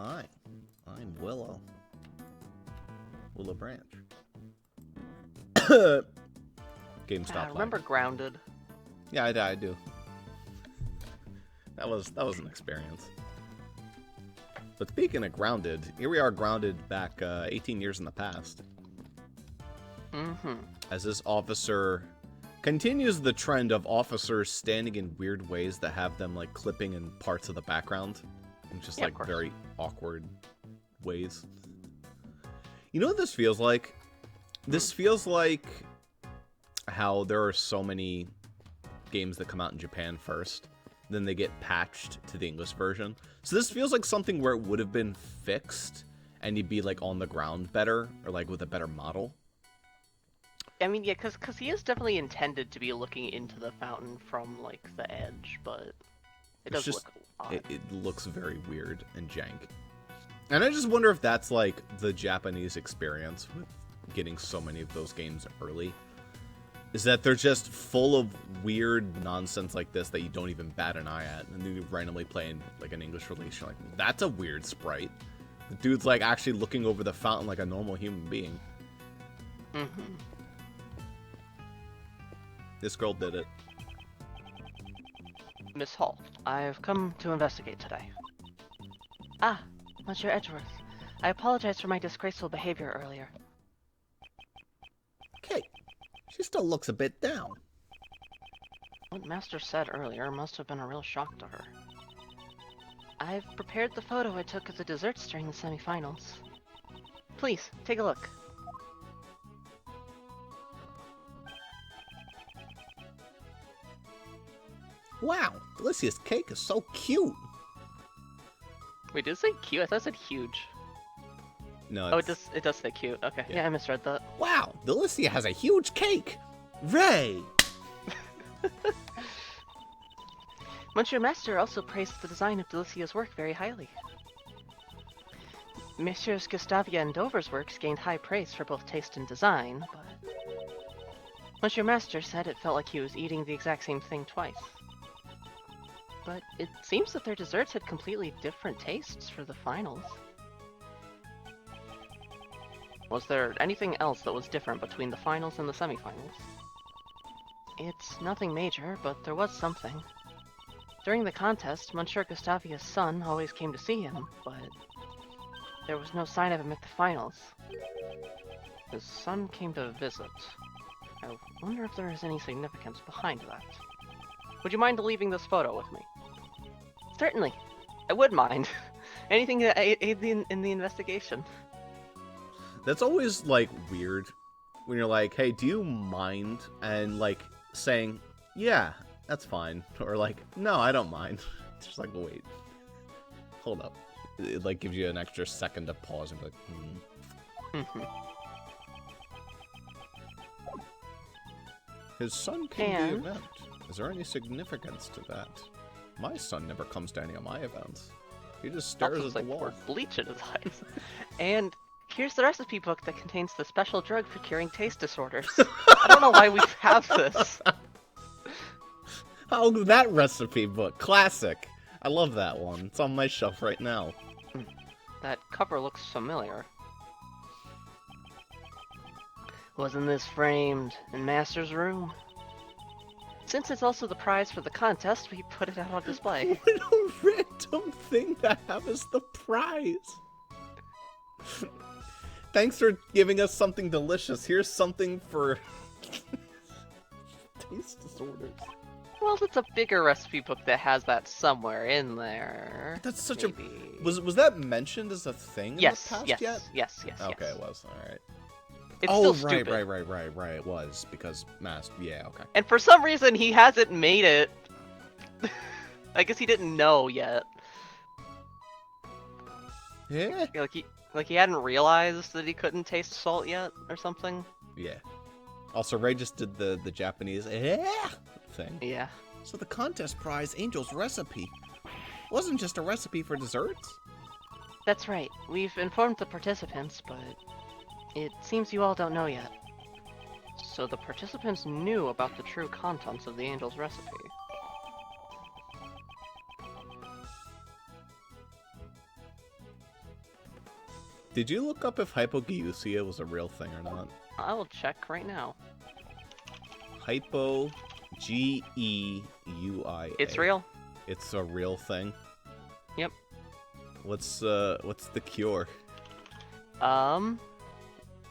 Hi, I'm Willow. Willow Branch. Game stopped. Remember Grounded? Yeah, I do. That was an experience. But speaking of Grounded, here we are grounded back 18 years in the past. Mm-hmm. As this officer continues the trend of officers standing in weird ways that have them like clipping in parts of the background. In just like very awkward ways. You know what this feels like? This feels like how there are so many games that come out in Japan first, then they get patched to the English version. So this feels like something where it would have been fixed and you'd be like on the ground better or like with a better model. I mean, yeah, because he is definitely intended to be looking into the fountain from like the edge, but it does look odd. It looks very weird and jank. And I just wonder if that's like the Japanese experience with getting so many of those games early. Is that they're just full of weird nonsense like this that you don't even bat an eye at. And then you randomly play in like an English release. You're like, that's a weird sprite. The dude's like actually looking over the fountain like a normal human being. Mm-hmm. This girl did it. Miss Hall, I've come to investigate today. Ah, Monsieur Edgeworth. I apologize for my disgraceful behavior earlier. Okay. She still looks a bit down. What Master said earlier must have been a real shock to her. I've prepared the photo I took of the desserts during the semifinals. Please, take a look. Wow, Delicious cake is so cute. Wait, did it say cute? I thought it said huge. No, Oh, it does say cute. Okay, yeah, I misread that. Wow, Delicia has a huge cake! Ray! Monsieur Master also praised the design of Delicia's work very highly. Messieurs Gustavia and Dover's works gained high praise for both taste and design, but Monsieur Master said it felt like he was eating the exact same thing twice. But it seems that their desserts had completely different tastes for the finals. Was there anything else that was different between the finals and the semifinals? It's nothing major, but there was something. During the contest, Monsieur Gustavia's son always came to see him, but there was no sign of him at the finals. His son came to visit. I wonder if there is any significance behind that. Would you mind leaving this photo with me? Certainly. I would mind. Anything to aid in the investigation. That's always, like, weird. When you're like, hey, do you mind? And, like, saying, yeah, that's fine. Or, like, no, I don't mind. It's just like, wait. Hold up. It, like, gives you an extra second to pause and be like, His son came to the event. Is there any significance to that? My son never comes to any of my events. He just stares at the wall. Pour bleach in his eyes. And here's the recipe book that contains the special drug for curing taste disorders. I don't know why we have this. Oh, that recipe book. Classic. I love that one. It's on my shelf right now. That cover looks familiar. Wasn't this framed in Master's room? Since it's also the prize for the contest, we put it out on display. What a random thing to have as the prize. Thanks for giving us something delicious. Here's something for taste disorders. Well, it's a bigger recipe book that has that somewhere in there. That's such maybe. a... Was that mentioned as a thing in the past yes, yet? Yes. Okay, it was. Alright. It's still stupid. Right. It was, because yeah, okay. And for some reason, he hasn't made it. I guess he didn't know yet. Yeah? Like he hadn't realized that he couldn't taste salt yet, or something. Yeah. Also, Ray just did the Japanese thing. Yeah. So the contest prize, Angel's recipe, wasn't just a recipe for desserts? That's right. We've informed the participants, but it seems you all don't know yet. So the participants knew about the true contents of the Angel's recipe. Did you look up if hypogeusia was a real thing or not? I will check right now. Hypo, G-E-U-I-A. It's real. It's a real thing? Yep. What's the cure?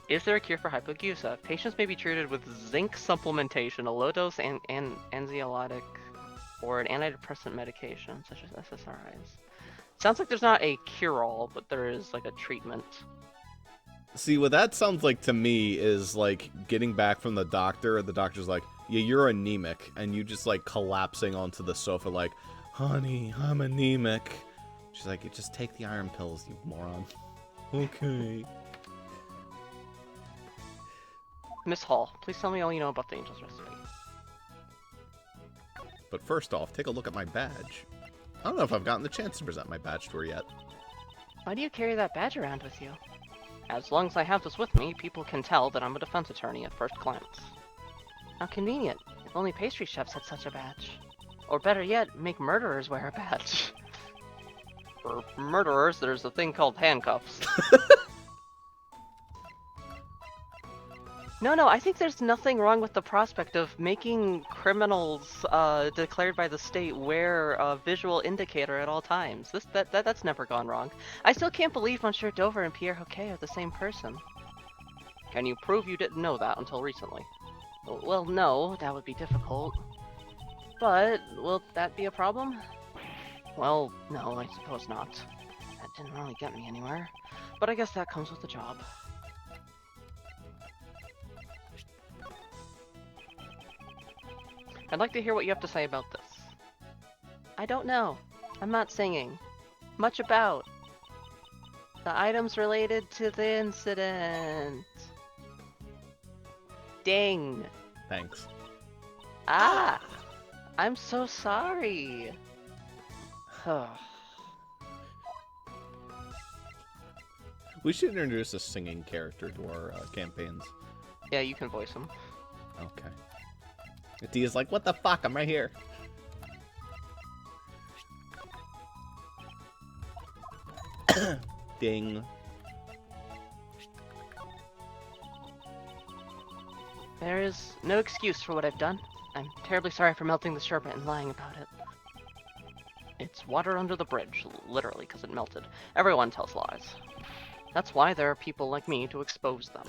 Is there a cure for hypogeusia? Patients may be treated with zinc supplementation, a low-dose anxiolytic, or an antidepressant medication, such as SSRIs. Sounds like there's not a cure-all, but there is, like, a treatment. See, what that sounds like to me is, like, getting back from the doctor, and the doctor's like, yeah, you're anemic, and you just, like, collapsing onto the sofa like, honey, I'm anemic. She's like, just take the iron pills, you moron. Okay. Miss Hall, please tell me all you know about the Angel's Recipe. But first off, take a look at my badge. I don't know if I've gotten the chance to present my badge to her yet. Why do you carry that badge around with you? As long as I have this with me, people can tell that I'm a defense attorney at first glance. How convenient. If only pastry chefs had such a badge. Or better yet, make murderers wear a badge. For murderers, there's a thing called handcuffs. No, I think there's nothing wrong with the prospect of making criminals declared by the state wear a visual indicator at all times. That's never gone wrong. I still can't believe Monsieur Dover and Pierre Hoquet are the same person. Can you prove you didn't know that until recently? Well, no, that would be difficult. But, will that be a problem? Well, no, I suppose not. That didn't really get me anywhere. But I guess that comes with the job. I'd like to hear what you have to say about this. I don't know. I'm not singing. Much about. The items related to the incident. Ding. Thanks. Ah! I'm so sorry. We should introduce a singing character to our campaigns. Yeah, you can voice him. Okay. Dia's like, what the fuck? I'm right here. Ding. There is no excuse for what I've done. I'm terribly sorry for melting the sherbet and lying about it. It's water under the bridge, literally, because it melted. Everyone tells lies. That's why there are people like me to expose them.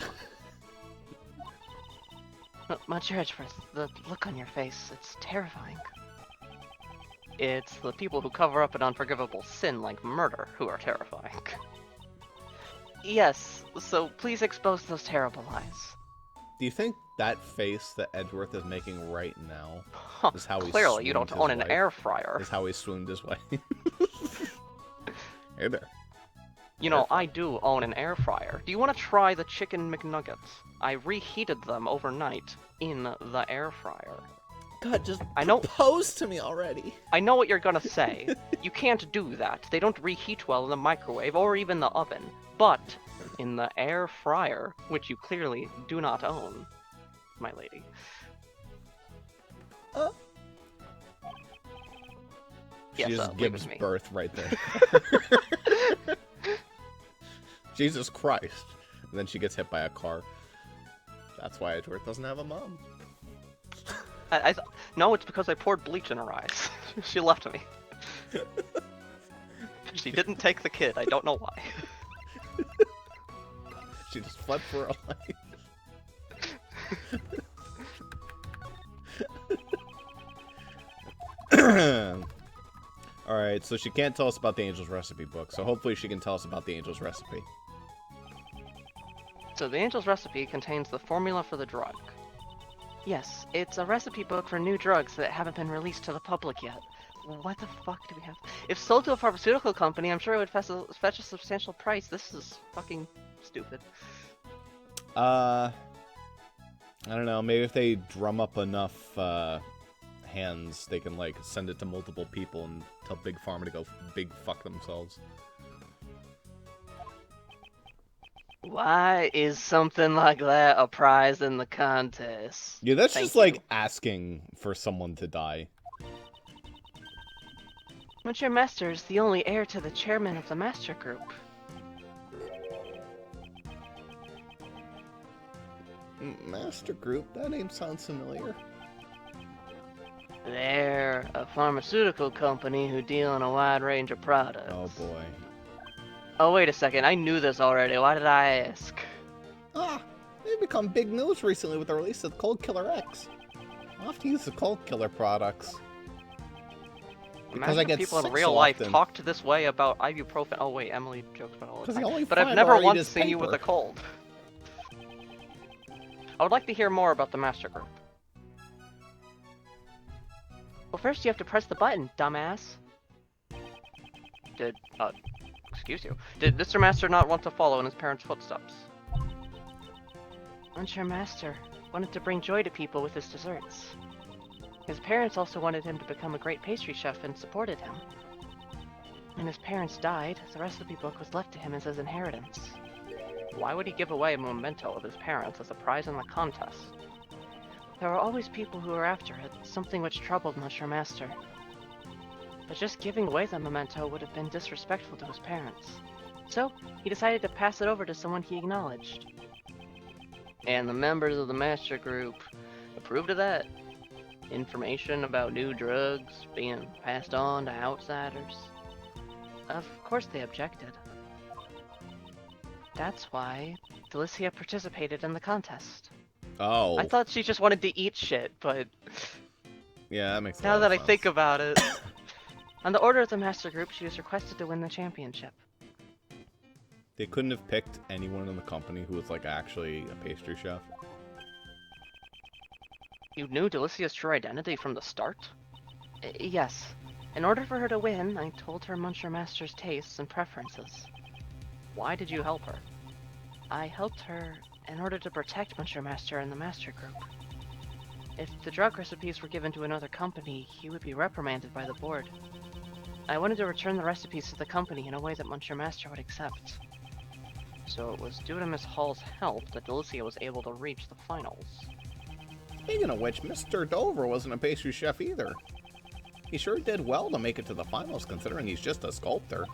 Monsieur Edgeworth, the look on your face, it's terrifying. It's the people who cover up an unforgivable sin like murder who are terrifying. Yes, so please expose those terrible lies. Do you think that face that Edgeworth is making right now is how he clearly you don't own an air fryer. Is how he swooned his way. Hey there. You know, I do own an air fryer. Do you want to try the chicken McNuggets? I reheated them overnight in the air fryer. God, just propose to me already. I know what you're gonna say. You can't do that. They don't reheat well in the microwave or even the oven. But in the air fryer, which you clearly do not own, my lady. She just gives birth right there. Jesus Christ. And then she gets hit by a car. That's why Edgeworth doesn't have a mom. No, it's because I poured bleach in her eyes. She left me. She didn't take the kid. I don't know why. She just fled for her life. Alright, so she can't tell us about the Angel's Recipe book, so hopefully she can tell us about the Angel's Recipe. So the Angel's Recipe contains the formula for the drug. Yes, it's a recipe book for new drugs that haven't been released to the public yet. What the fuck do we have? If sold to a pharmaceutical company, I'm sure it would fetch a substantial price. This is fucking stupid. I don't know, maybe if they drum up enough, hands, they can, like, send it to multiple people and tell Big Pharma to go big fuck themselves. Why is something like that a prize in the contest? Yeah, that's just like asking for someone to die. Monsieur Master is the only heir to the chairman of the Master Group. Master Group? That name sounds familiar. They're a pharmaceutical company who deal in a wide range of products. Oh boy. Oh, wait a second. I knew this already. Why did I ask? Ah, they've become big news recently with the release of Cold Killer X. I often use the Cold Killer products. Because Imagine if people in real life talked this way about ibuprofen. Oh wait, Emily jokes about it all the time. But I've never once seen you with a cold. I would like to hear more about the Master Group. Well, first you have to press the button, dumbass. Excuse you. Did Mr. Master not want to follow in his parents' footsteps? Monsieur Master wanted to bring joy to people with his desserts. His parents also wanted him to become a great pastry chef and supported him. When his parents died, the recipe book was left to him as his inheritance. Why would he give away a memento of his parents as a prize in the contest? There were always people who were after it, something which troubled Monsieur Master. But just giving away the memento would have been disrespectful to his parents. So, he decided to pass it over to someone he acknowledged. And the members of the Master Group approved of that. Information about new drugs being passed on to outsiders. Of course they objected. That's why Delicia participated in the contest. Oh. I thought she just wanted to eat shit, but... Yeah, that makes sense. Now that I think about it... On the order of the Master Group, she was requested to win the championship. They couldn't have picked anyone in the company who was, like, actually a pastry chef? You knew Delicia's true identity from the start? Yes. In order for her to win, I told her Monsieur Master's tastes and preferences. Why did you help her? I helped her in order to protect Monsieur Master and the Master Group. If the drug recipes were given to another company, he would be reprimanded by the board. I wanted to return the recipes to the company in a way that Monsieur Master would accept. So it was due to Miss Hall's help that Delicia was able to reach the finals. Speaking of which, Mr. Dover wasn't a pastry chef either. He sure did well to make it to the finals, considering he's just a sculptor.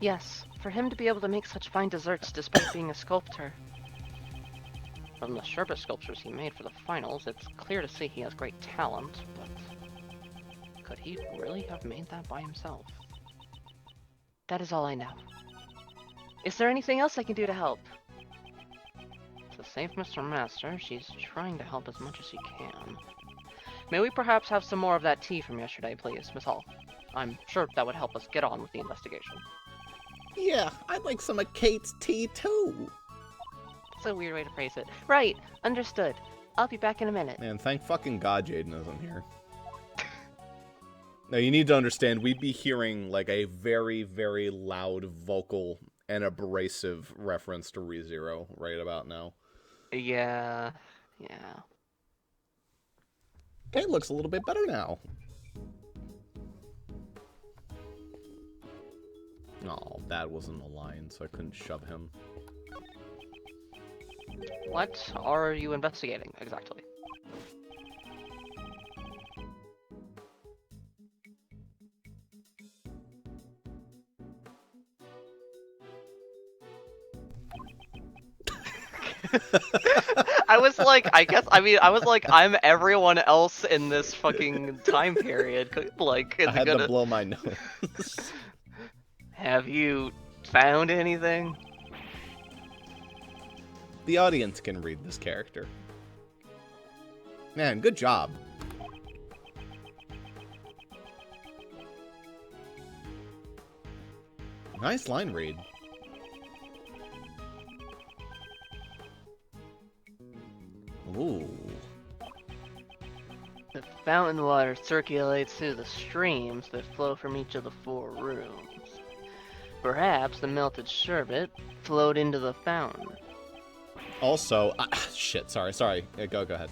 Yes, for him to be able to make such fine desserts despite being a sculptor. From the sherbet sculptures he made for the finals, it's clear to see he has great talent, but could he really have made that by himself? That is all I know. Is there anything else I can do to help? To save Mr. Master, she's trying to help as much as she can. May we perhaps have some more of that tea from yesterday, please, Miss Hall? I'm sure that would help us get on with the investigation. Yeah, I'd like some of Kate's tea, too. That's a weird way to phrase it. Right, understood. I'll be back in a minute. Man, thank fucking God Jaden isn't here. Now, you need to understand, we'd be hearing, like, a very, very loud vocal and abrasive reference to ReZero right about now. Yeah. Kate looks a little bit better now. Oh, that wasn't a line, so I couldn't shove him. What are you investigating, exactly? I was like, I'm everyone else in this fucking time period. Like, I had to blow my nose. Have you found anything? The audience can read this character. Man, good job. Nice line read. Ooh. The fountain water circulates through the streams that flow from each of the 4 rooms. Perhaps the melted sherbet flowed into the fountain. Also, shit, sorry. Yeah, go ahead.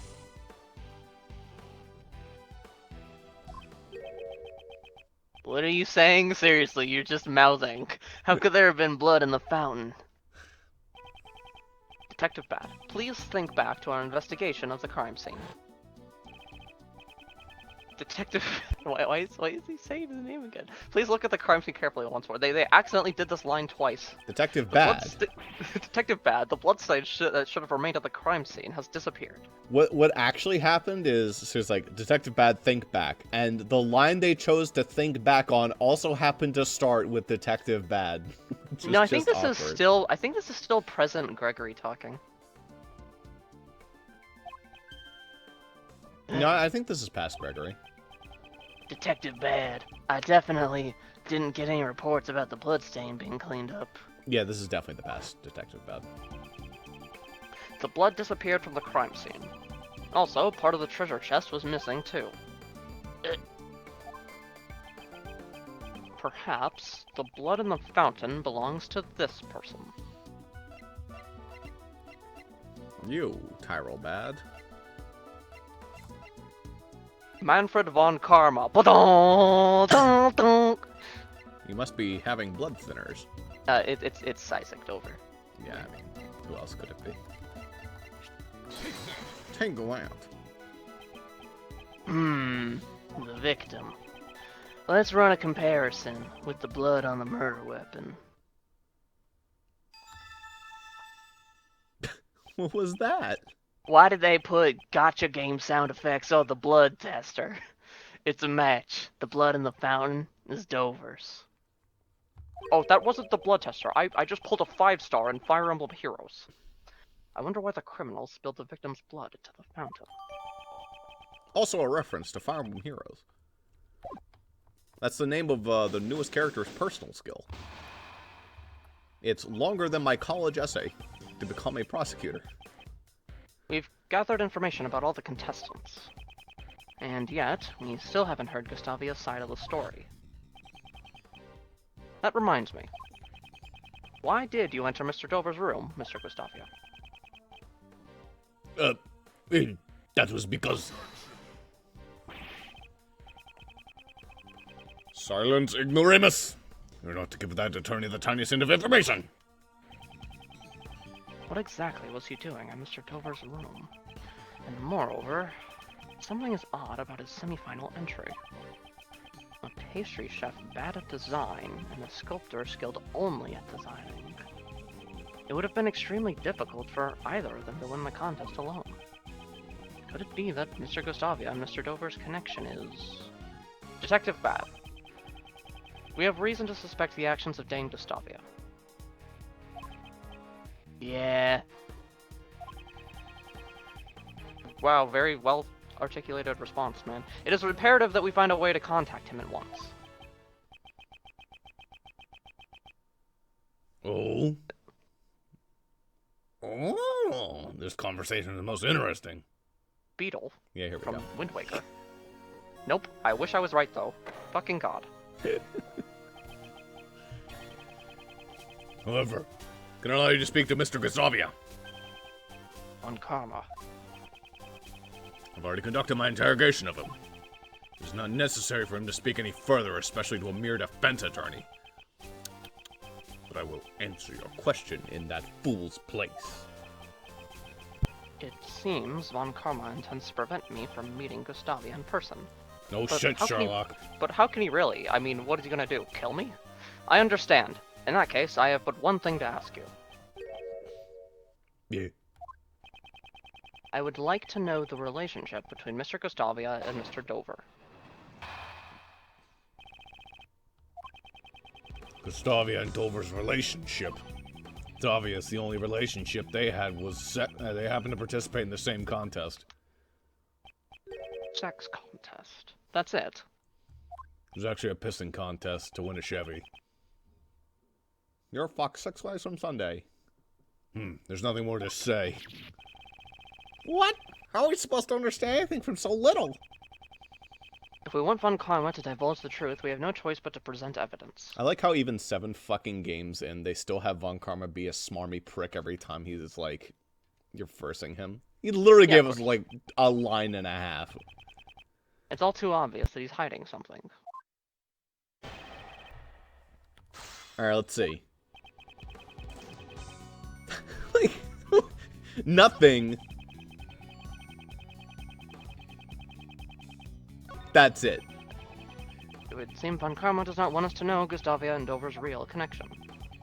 What are you saying? Seriously, you're just mouthing. How could there have been blood in the fountain? Detective Bat, please think back to our investigation of the crime scene. Detective... why is he saying his name again? Please look at the crime scene carefully once more. They accidentally did this line twice. Detective Bad. Detective Bad, the bloodstain that should have remained at the crime scene, has disappeared. What actually happened is, so it's like, Detective Bad, think back. And the line they chose to think back on also happened to start with Detective Bad. No, I think this is still present Gregory talking. No, I think this is past Gregory. Detective Bad, I definitely didn't get any reports about the bloodstain being cleaned up. Yeah, this is definitely the past Detective Bad. The blood disappeared from the crime scene. Also, part of the treasure chest was missing too. Perhaps the blood in the fountain belongs to this person. You, Tyrell Bad. Manfred von Karma. You must be having blood thinners. It's Isaac Dover. Yeah, I mean, who else could it be? Tangle out. The victim. Let's run a comparison with the blood on the murder weapon. What was that? Why did they put gotcha game sound effects on the blood tester? It's a match. The blood in the fountain is Dover's. Oh, that wasn't the blood tester. I just pulled a 5-star in Fire Emblem Heroes. I wonder why the criminals spilled the victim's blood into the fountain. Also a reference to Fire Emblem Heroes. That's the name of the newest character's personal skill. It's longer than my college essay to become a prosecutor. We've gathered information about all the contestants. And yet, we still haven't heard Gustavia's side of the story. That reminds me. Why did you enter Mr. Dover's room, Mr. Gustavia? That was because... Silence, ignoramus! You're not to give that attorney the tiniest hint of information! What exactly was he doing in Mr. Dover's room? And moreover, something is odd about his semi-final entry. A pastry chef bad at design, and a sculptor skilled only at designing. It would have been extremely difficult for either of them to win the contest alone. Could it be that Mr. Gustavia and Mr. Dover's connection is... Detective Bad. We have reason to suspect the actions of Dame Gustavia. Yeah. Wow, very well articulated response, man. It is imperative that we find a way to contact him at once. Oh? Oh, this conversation is most interesting. Beetle. Yeah, here we from go. Wind Waker. Nope, I wish I was right though. Fucking God. However, can I allow you to speak to Mr. Gustavia? On Karma. I've already conducted my interrogation of him. It's not necessary for him to speak any further, especially to a mere defense attorney. But I will answer your question in that fool's place. It seems Von Karma intends to prevent me from meeting Gustavia in person. No shit, Sherlock. But how can he really? I mean, what is he gonna do? Kill me? I understand. In that case, I have but one thing to ask you. Yeah. I would like to know the relationship between Mr. Gustavia and Mr. Dover. Gustavia and Dover's relationship. It's obvious the only relationship they had was they happened to participate in the same contest. Sex contest. That's it. It was actually a pissing contest to win a Chevy. You're fucked 6 ways from Sunday. There's nothing more to say. What? How are we supposed to understand anything from so little? If we want Von Karma to divulge the truth, we have no choice but to present evidence. I like how even 7 fucking games in, they still have Von Karma be a smarmy prick every time he's like, you're versing him. He literally gave us like a line and a half. It's all too obvious that he's hiding something. Alright, let's see. Like, nothing. That's it. It would seem Von Karma does not want us to know Gustavia and Dover's real connection.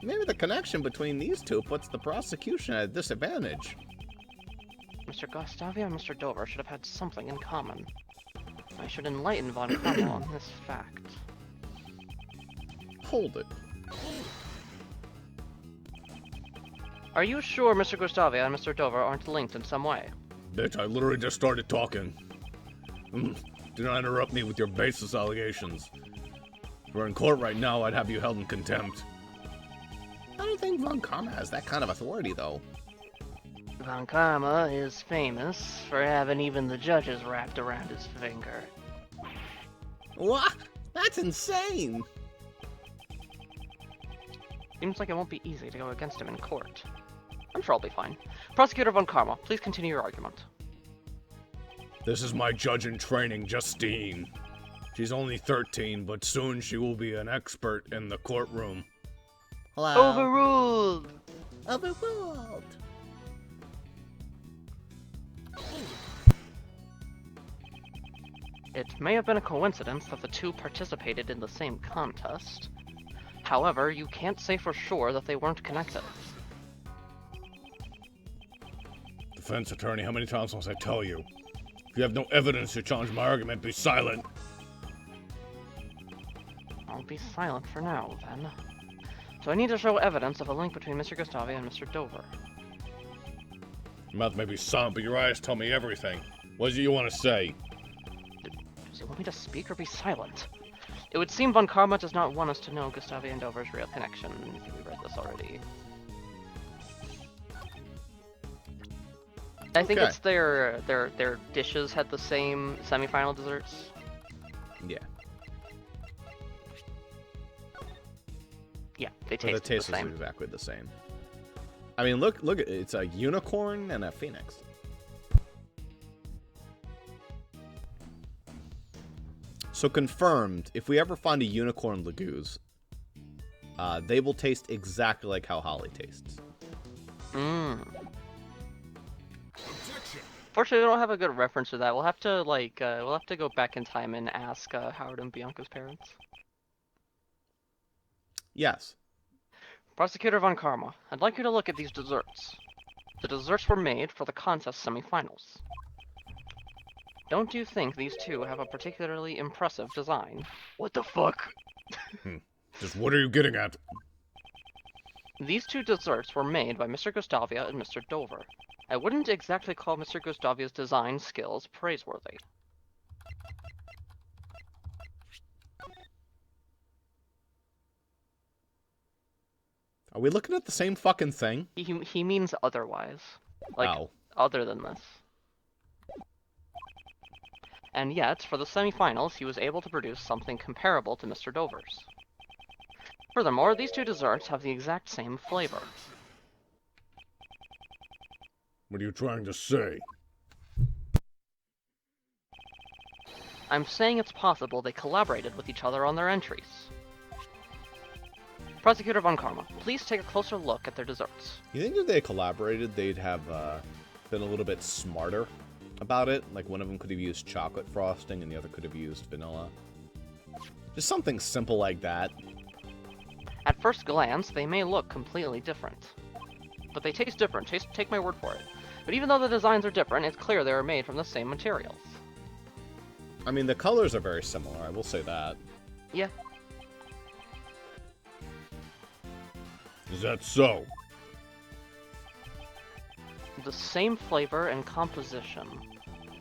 Maybe the connection between these two puts the prosecution at a disadvantage. Mr. Gustavia and Mr. Dover should have had something in common. I should enlighten Von Karma on this fact. Hold it. Are you sure Mr. Gustavia and Mr. Dover aren't linked in some way? Bitch, I literally just started talking. Do not interrupt me with your baseless allegations. If we're in court right now, I'd have you held in contempt. I don't think Von Karma has that kind of authority, though. Von Karma is famous for having even the judges wrapped around his finger. What? That's insane! Seems like it won't be easy to go against him in court. I'm sure I'll be fine. Prosecutor Von Karma, please continue your argument. This is my judge in training, Justine. She's only 13, but soon she will be an expert in the courtroom. Hello? Overruled! Overruled! It may have been a coincidence that the two participated in the same contest. However, you can't say for sure that they weren't connected. Defense attorney, how many times must I tell you? If you have no evidence to challenge my argument, be silent. I'll be silent for now, then. So I need to show evidence of a link between Mr. Gustavia and Mr. Dover. Your mouth may be silent, but your eyes tell me everything. What is it you want to say? Does he want me to speak or be silent? It would seem Von Karma does not want us to know Gustavia and Dover's real connection. We read this already. I think it's their dishes had the same semi-final desserts. Yeah. Yeah, they The taste is exactly the same. I mean, look, it's a unicorn and a phoenix. So confirmed, if we ever find a unicorn Lagooze, they will taste exactly like how Holly tastes. Fortunately, we don't have a good reference to that. We'll have to we'll have to go back in time and ask Howard and Bianca's parents. Yes. Prosecutor Von Karma, I'd like you to look at these desserts. The desserts were made for the contest semifinals. Don't you think these two have a particularly impressive design? What the fuck? Just what are you getting at? These two desserts were made by Mr. Gustavia and Mr. Dover. I wouldn't exactly call Mr. Gustavia's design skills praiseworthy. Are we looking at the same fucking thing? He means otherwise. Like, other than this. And yet, for the semifinals, he was able to produce something comparable to Mr. Dover's. Furthermore, these two desserts have the exact same flavor. What are you trying to say? I'm saying it's possible they collaborated with each other on their entries. Prosecutor Von Karma, please take a closer look at their desserts. You think if they collaborated, they'd have been a little bit smarter about it? Like one of them could have used chocolate frosting and the other could have used vanilla. Just something simple like that. At first glance, they may look completely different. But they taste different, take my word for it. But even though the designs are different, it's clear they are made from the same materials. I mean, the colors are very similar, I will say that. Yeah. Is that so? The same flavor and composition.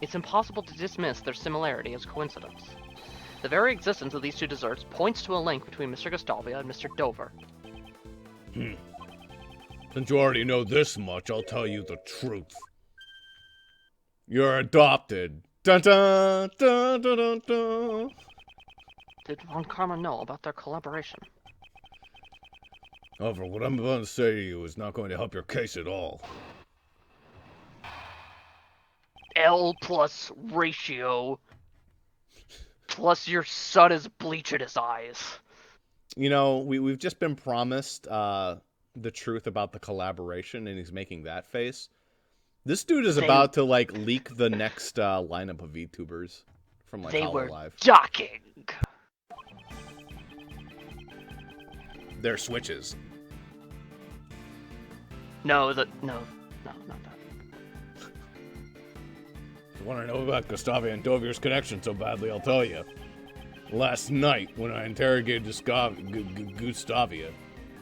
It's impossible to dismiss their similarity as coincidence. The very existence of these two desserts points to a link between Mr. Gustavia and Mr. Dover. Since you already know this much, I'll tell you the truth. You're adopted. Dun dun dun dun dun dun. Did Von Karma know about their collaboration? However, what I'm about to say to you is not going to help your case at all. L plus ratio plus your son is bleach in his eyes. You know, we've just been promised the truth about the collaboration, and he's making that face. This dude is about to, like, leak the next lineup of VTubers from like They Hollow were Live. docking. They're switches. No, not that. You want to know about Gustavia and Dovir's connection so badly, I'll tell you. Last night, when I interrogated Gustavia, he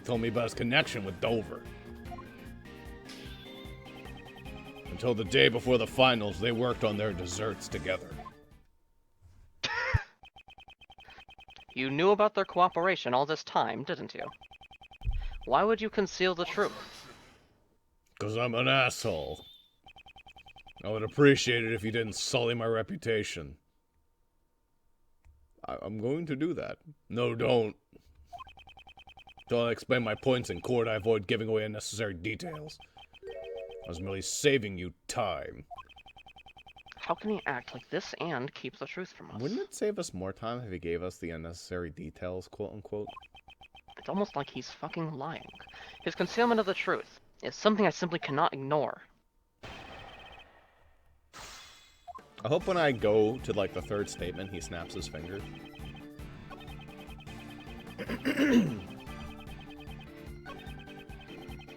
told me about his connection with Dover. Until the day before the finals, they worked on their desserts together. You knew about their cooperation all this time, didn't you? Why would you conceal the truth? Because I'm an asshole. I would appreciate it if you didn't sully my reputation. I'm going to do that. No, don't. Until I explain my points in court, I avoid giving away unnecessary details. I was merely saving you time. How can he act like this and keep the truth from us? Wouldn't it save us more time if he gave us the unnecessary details, quote-unquote? It's almost like he's fucking lying. His concealment of the truth is something I simply cannot ignore. I hope when I go to, like, the third statement, he snaps his finger.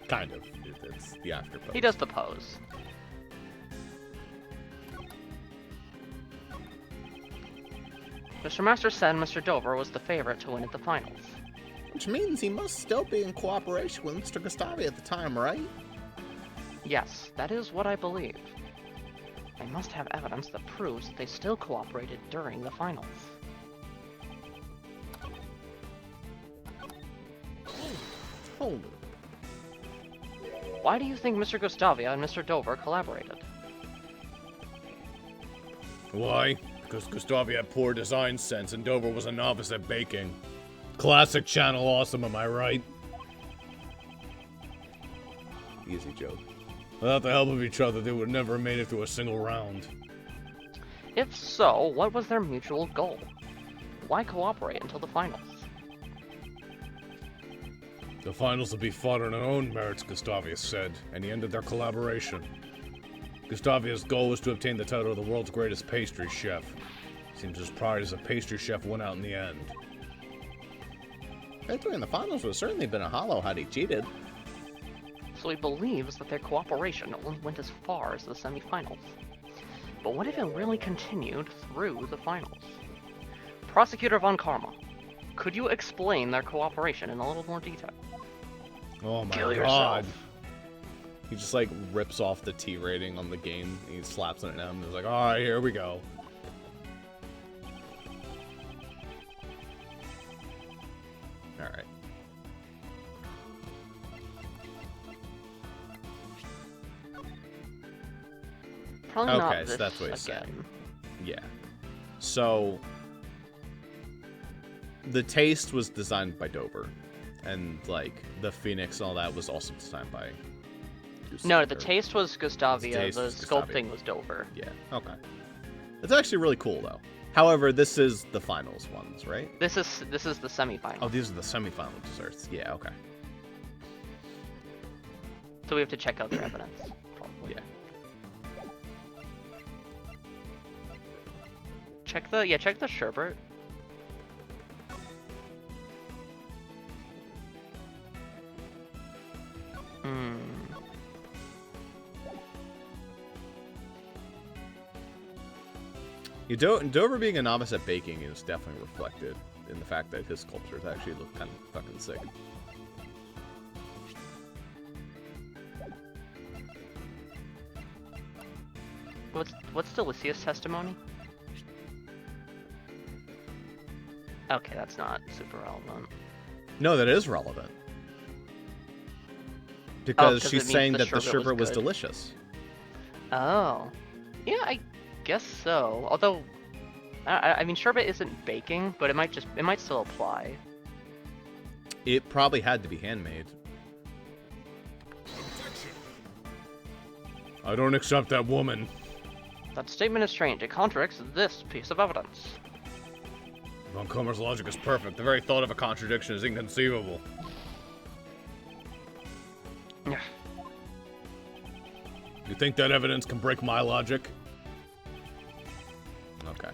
Kind of. It's the after pose. He does the pose. Mr. Master said Mr. Dover was the favorite to win at the finals. Which means he must still be in cooperation with Mr. Gustavia at the time, right? Yes, that is what I believe. I must have evidence that proves that they still cooperated during the finals. Hold it. Why do you think Mr. Gustavia and Mr. Dover collaborated? Why? Because Gustavia had poor design sense and Dover was a novice at baking. Classic channel awesome, am I right? Easy joke. Without the help of each other, they would never have made it through a single round. If so, what was their mutual goal? Why cooperate until the finals? The finals will be fought on their own merits, Gustavia said, and he ended their collaboration. Gustavia's goal was to obtain the title of the world's greatest pastry chef. Seems his pride as a pastry chef won out in the end. Victory in the finals would have certainly been a hollow had he cheated. So he believes that their cooperation only went as far as the semifinals. But what if it really continued through the finals? Prosecutor Von Karma, could you explain their cooperation in a little more detail? Oh my Kill god. yourself. He just like rips off the T rating on the game, and he slaps it at him, and he's like, alright, here we go. Alright. Probably not Okay, so this that's what he's again. saying. Yeah. So, the taste was designed by Dover, and like the Phoenix and all that was also designed by. No, the taste was Gustavia. taste The was Gustavia. sculpting was Dover. Yeah. Okay. It's actually really cool though. However, this is the finals ones, right? This is the semifinal. Oh, these are the semifinal desserts. Yeah. Okay. So we have to check out their evidence. Probably. Yeah. Check the sherbet. Dover being a novice at baking is definitely reflected in the fact that his sculptures actually look kind of fucking sick. What's Delicious testimony? Okay, that's not super relevant. No, that is relevant. Because 'cause she's it means saying the that the sherbet was sherbet was good. delicious. Oh, yeah, I guess so. Although, I mean, sherbet isn't baking, but it might still apply. It probably had to be handmade. I don't accept that woman. That statement is strange. It contradicts this piece of evidence. Von Comer's logic is perfect. The very thought of a contradiction is inconceivable. Yeah. You think that evidence can break my logic? Okay.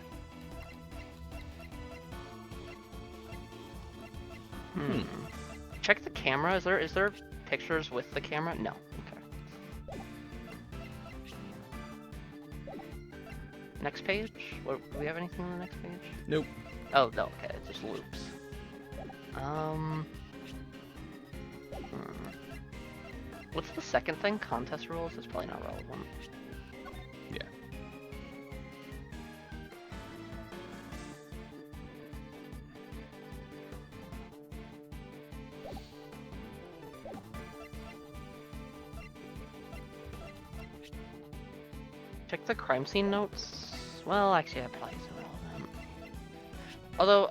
camera? Is there pictures with the camera? No. Okay. Next page? Do we have anything on the next page? Nope. Oh, no, okay, it just loops. What's the second thing? Contest rules? It's probably not relevant. Yeah. Check the crime scene notes. Well, actually, that probably isn't relevant.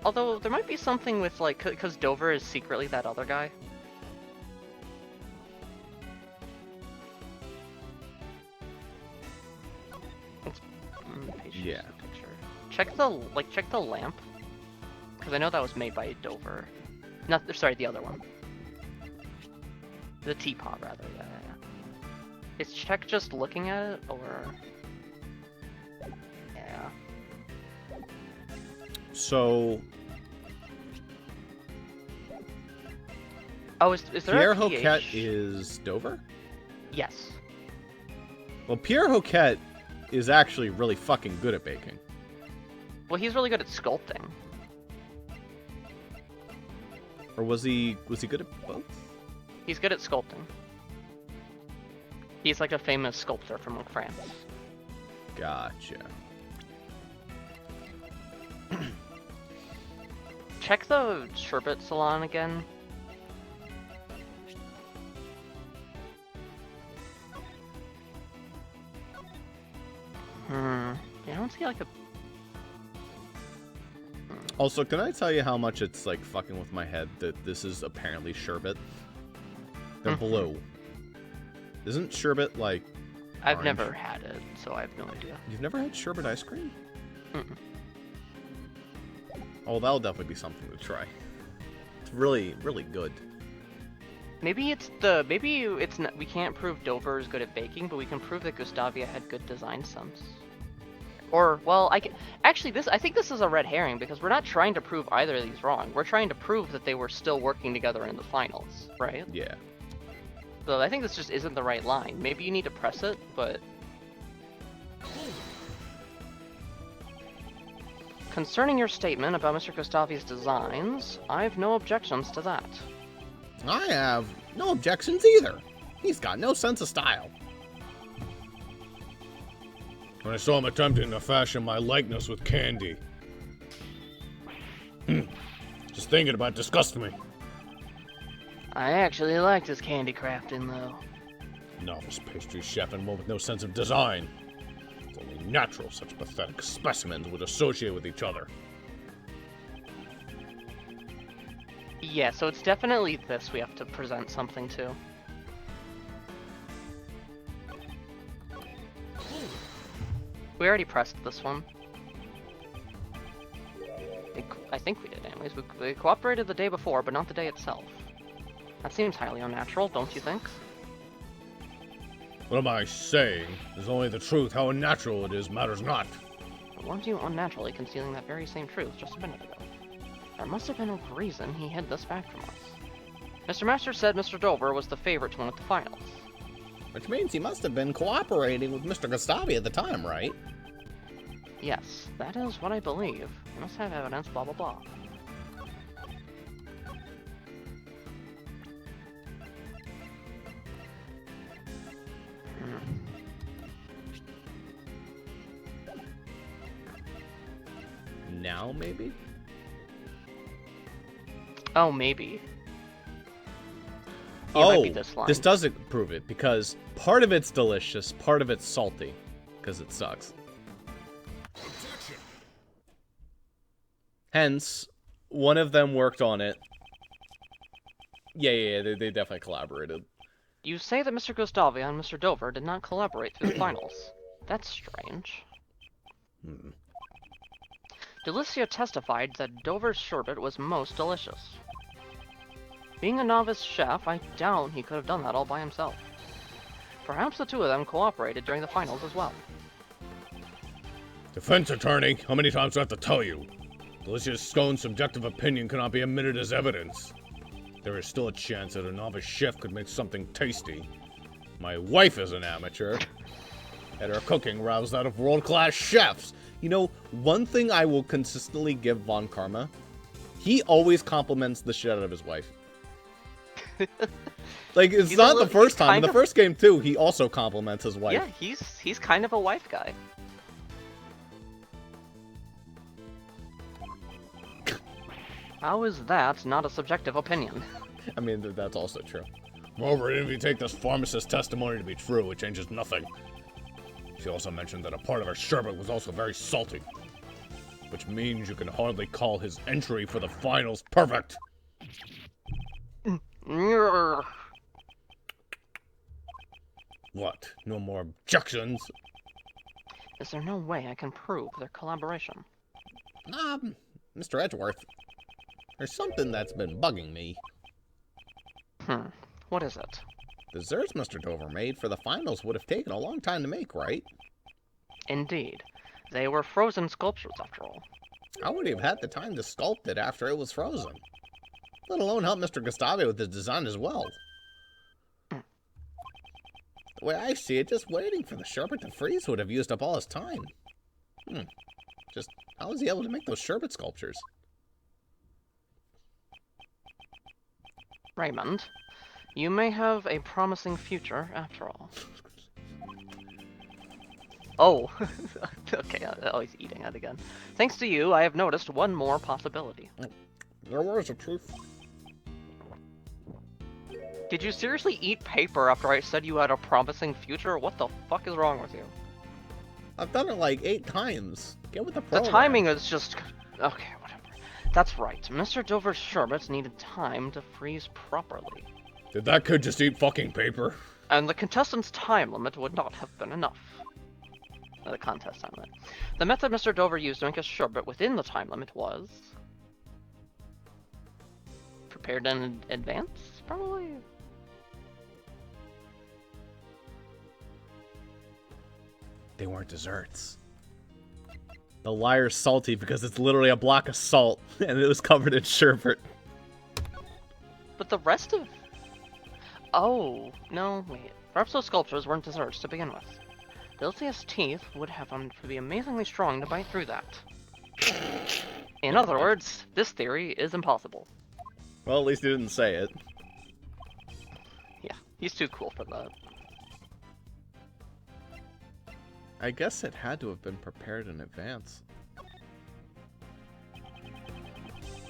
Although there might be something with like, cause Dover is secretly that other guy. Yeah. Picture. Check the lamp, because I know that was made by Dover. Not sorry, the other one. The teapot, rather. Yeah. Is Check just looking at it, or? Yeah. So. Oh, is there Pierre a PH? Hoquet is Dover? Yes. Well, Pierre Hoquet is actually really fucking good at baking. Well, he's really good at sculpting. Or was he good at both? He's good at sculpting. He's like a famous sculptor from like France. Gotcha. Check the sherbet salon again. I don't see like a... Also, can I tell you how much it's like fucking with my head that this is apparently sherbet? They're blue. Isn't sherbet like I've orange? never had it, so I have no idea. You've never had sherbet ice cream? Mm-mm. Oh, that'll definitely be something to try. It's really, really good. Maybe it's not, we can't prove Dover is good at baking, but we can prove that Gustavia had good design sense. Or, well, I think this is a red herring, because we're not trying to prove either of these wrong. We're trying to prove that they were still working together in the finals, right? Yeah. So I think this just isn't the right line. Maybe you need to press it, but... Concerning your statement about Mr. Gustavia's designs, I have no objections to that. I have no objections either. He's got no sense of style. When I saw him attempting to fashion my likeness with candy. Just thinking about it disgusts me. I actually liked his candy crafting, though. Novice pastry chef and one with no sense of design. It's only natural such pathetic specimens would associate with each other. Yeah, so it's definitely this we have to present something to. We already pressed this one. I think we did anyways. We cooperated the day before, but not the day itself. That seems highly unnatural, don't you think? What am I saying? There's only the truth. How unnatural it is matters not. But weren't you unnaturally concealing that very same truth just a minute ago? There must have been a reason he hid this fact from us. Mr. Master said Mr. Dover was the favorite to win at the finals. Which means he must have been cooperating with Mr. Gustavia at the time, right? Yes, that is what I believe. You must have evidence, blah blah blah. Now, maybe? Oh, maybe. Yeah, it might be this line. This doesn't prove it, because part of it's delicious, part of it's salty, because it sucks. Hence, one of them worked on it. Yeah, they definitely collaborated. You say that Mr. Gustavia and Mr. Dover did not collaborate through the finals. That's strange. Delicia testified that Dover's sherbet was most delicious. Being a novice chef, I doubt he could have done that all by himself. Perhaps the two of them cooperated during the finals as well. Defense attorney, how many times do I have to tell you? Delicious Scone's subjective opinion cannot be admitted as evidence. there is still a chance that a novice chef could make something tasty. My wife is an amateur, and her cooking roused out of world-class chefs. You know, one thing I will consistently give Von Karma, he always compliments the shit out of his wife. Like, it's not the first time. In the first game, too, he also compliments his wife. Yeah, he's kind of a wife guy. How is that not a subjective opinion? I mean, that's also true. Moreover, even if you take this pharmacist's testimony to be true, it changes nothing. She also mentioned that a part of her sherbet was also very salty, which means you can hardly call his entry for the finals perfect. What? No more objections? Is there no way I can prove their collaboration? Mr. Edgeworth, there's something that's been bugging me. What is it? Desserts Mr. Dover made for the finals would have taken a long time to make, right? Indeed. They were frozen sculptures, after all. How would he have had the time to sculpt it after it was frozen? Let alone help Mr. Gustavio with his design as well. The way I see it, just waiting for the sherbet to freeze would have used up all his time. Just, how was he able to make those sherbet sculptures? Raymond, you may have a promising future, after all. Oh, okay, oh, he's eating it again. Thanks to you, I have noticed one more possibility. There was a truth. Did you seriously eat paper after I said you had a promising future? What the fuck is wrong with you? I've done it like 8 times. Get with the program. The timing is just... Okay, whatever. That's right. Mr. Dover's sherbets needed time to freeze properly. Did that kid just eat fucking paper? And the contestant's time limit would not have been enough. The contest time limit. The method Mr. Dover used to make a sherbet within the time limit was... prepared in advance, probably? They weren't desserts. The liar's salty because it's literally a block of salt, and it was covered in sherbet. But the rest of... Oh, no, wait. Perhaps those sculptures weren't desserts to begin with. Delcia's teeth would have to be amazingly strong to bite through that. In other words, this theory is impossible. Well, at least he didn't say it. Yeah, he's too cool for that. I guess it had to have been prepared in advance.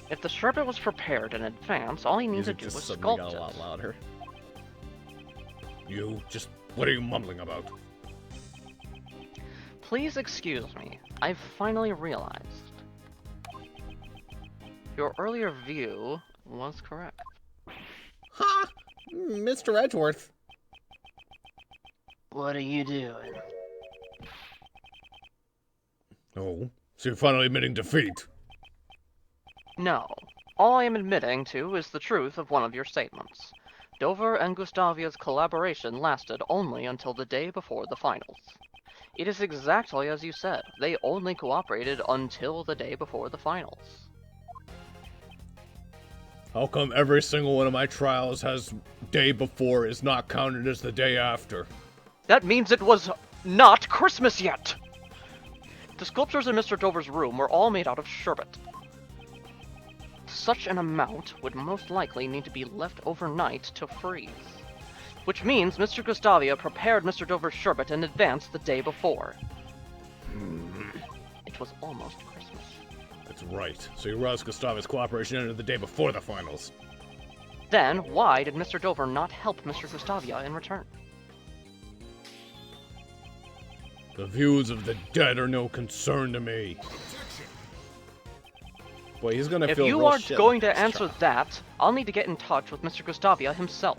If the sherbet was prepared in advance, all he needed to do was sculpt got a lot it. louder. What are you mumbling about? Please excuse me. I've finally realized. Your earlier view was correct. Ha! Mr. Edgeworth. What are you doing? Oh, so you're finally admitting defeat? No. All I am admitting to is the truth of one of your statements. Dover and Gustavia's collaboration lasted only until the day before the finals. It is exactly as you said. They only cooperated until the day before the finals. How come every single one of my trials has day before is not counted as the day after? That means it was not Christmas yet! The sculptures in Mr. Dover's room were all made out of sherbet. Such an amount would most likely need to be left overnight to freeze. Which means Mr. Gustavia prepared Mr. Dover's sherbet in advance the day before. It was almost Christmas. That's right. So you roused Gustavia's cooperation into the day before the finals. Then, why did Mr. Dover not help Mr. Gustavia in return? The views of the dead are no concern to me. Boy, he's gonna if feel you real aren't shit going to this answer trial. that, I'll need to get in touch with Mr. Gustavia himself.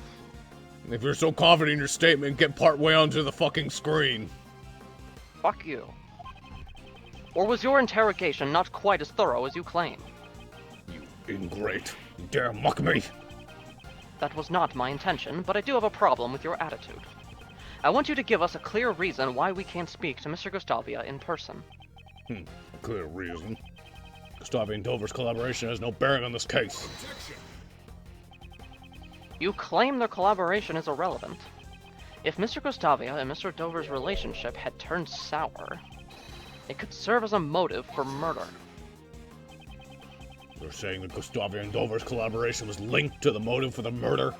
If you're so confident in your statement, get part way onto the fucking screen. Fuck you. Or was your interrogation not quite as thorough as you claim? You ingrate. You dare mock me? That was not my intention, but I do have a problem with your attitude. I want you to give us a clear reason why we can't speak to Mr. Gustavia in person. A clear reason. Gustavia and Dover's collaboration has no bearing on this case. You claim their collaboration is irrelevant. If Mr. Gustavia and Mr. Dover's relationship had turned sour, it could serve as a motive for murder. You're saying that Gustavia and Dover's collaboration was linked to the motive for the murder?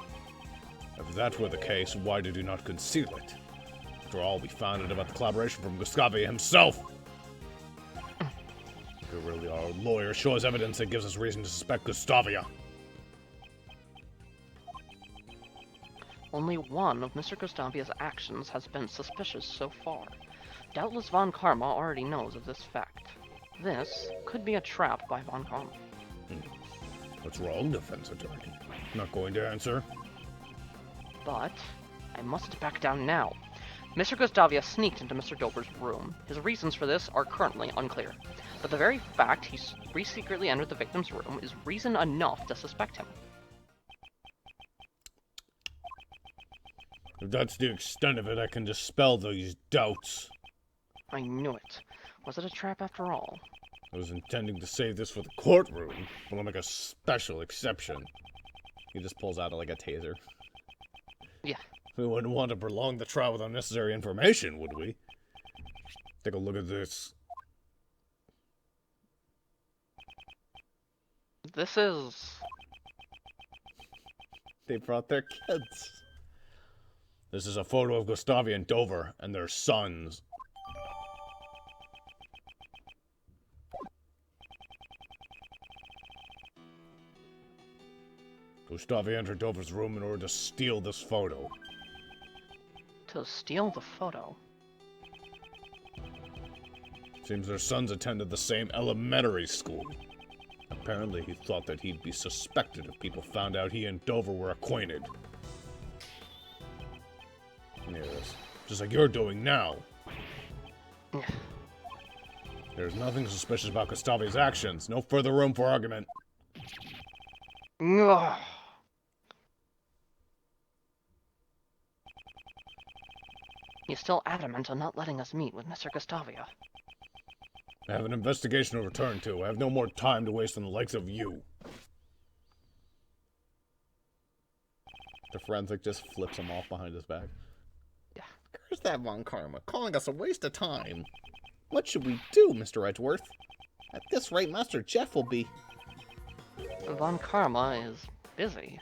If that were the case, why did you not conceal it? After all, we found out about the collaboration from Gustavia himself. If you really are a lawyer, show us evidence that gives us reason to suspect Gustavia. Only one of Mr. Gustavia's actions has been suspicious so far. Doubtless Von Karma already knows of this fact. This could be a trap by Von Karma. What's wrong, defense attorney? Not going to answer? But I must back down now. Mr. Gustavia sneaked into Mr. Dover's room. His reasons for this are currently unclear. But the very fact he secretly entered the victim's room is reason enough to suspect him. If that's the extent of it, I can dispel these doubts. I knew it. Was it a trap after all? I was intending to save this for the courtroom, but I'll make a special exception. He just pulls out like a taser. Yeah. We wouldn't want to prolong the trial with unnecessary information, would we? Take a look at this. This is... They brought their kids. This is a photo of Gustavia and Dover and their sons. Gustavia entered Dover's room in order to steal this photo. To steal the photo? Seems their sons attended the same elementary school. Apparently he thought that he'd be suspected if people found out he and Dover were acquainted. Yes, just like you're doing now. There's nothing suspicious about Gustavia's actions. No further room for argument. Ugh. He's still adamant on not letting us meet with Mr. Gustavia. I have an investigation to return to. I have no more time to waste on the likes of you. The forensic just flips him off behind his back. Yeah. Curse that Von Karma, calling us a waste of time. What should we do, Mr. Edgeworth? At this rate, Master Jeff will be... Von Karma is busy.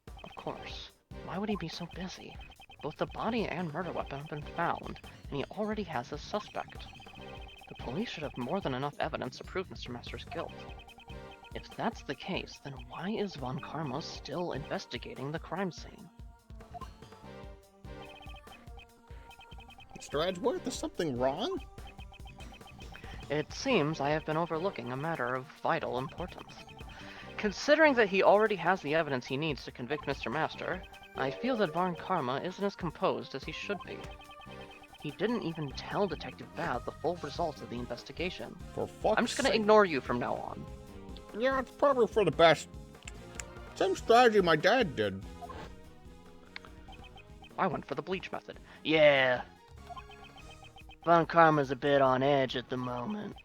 Of course. Why would he be so busy? Both the body and murder weapon have been found, and he already has his suspect. The police should have more than enough evidence to prove Mr. Master's guilt. If that's the case, then why is Von Karma still investigating the crime scene? Mr. Edgeworth, is something wrong? It seems I have been overlooking a matter of vital importance. Considering that he already has the evidence he needs to convict Mr. Master, I feel that Von Karma isn't as composed as he should be. He didn't even tell Detective Bad the full results of the investigation. For fuck's I'm just gonna sake. ignore you from now on. Yeah, it's probably for the best. Same strategy my dad did. I went for the bleach method. Yeah. Von Karma's a bit on edge at the moment.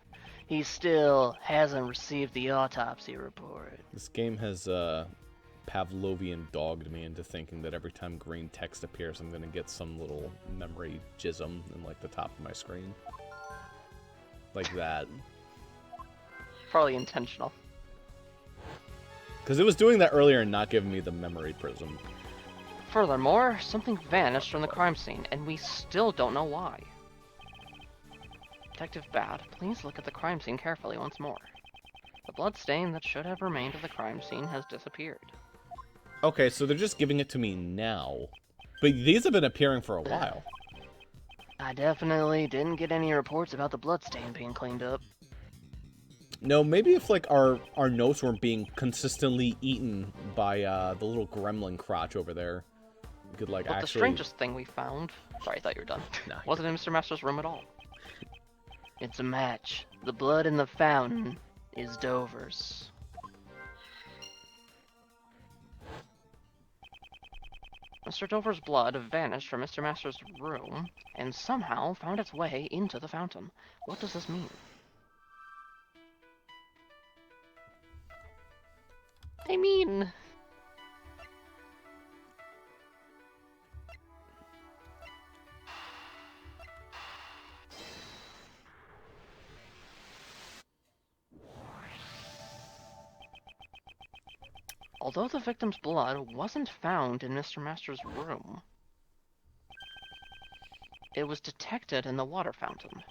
He still hasn't received the autopsy report. This game has Pavlovian dogged me into thinking that every time green text appears, I'm gonna get some little memory jism in like the top of my screen. Like that. Probably intentional. Because it was doing that earlier and not giving me the memory prism. Furthermore, something vanished from the crime scene, and we still don't know why. Detective Bad, please look at the crime scene carefully once more. The blood stain that should have remained at the crime scene has disappeared. Okay, so they're just giving it to me now. But these have been appearing for a while. I definitely didn't get any reports about the blood stain being cleaned up. No, maybe if like our notes weren't being consistently eaten by the little gremlin crotch over there, we could like But actually... the strangest thing we found... Sorry, I thought you were done. Nah, wasn't in Mr. Master's room at all. It's a match. The blood in the fountain is Dover's. Mr. Dover's blood vanished from Mr. Master's room and somehow found its way into the fountain. What does this mean? I mean... Although the victim's blood wasn't found in Mr. Master's room, it was detected in the water fountain.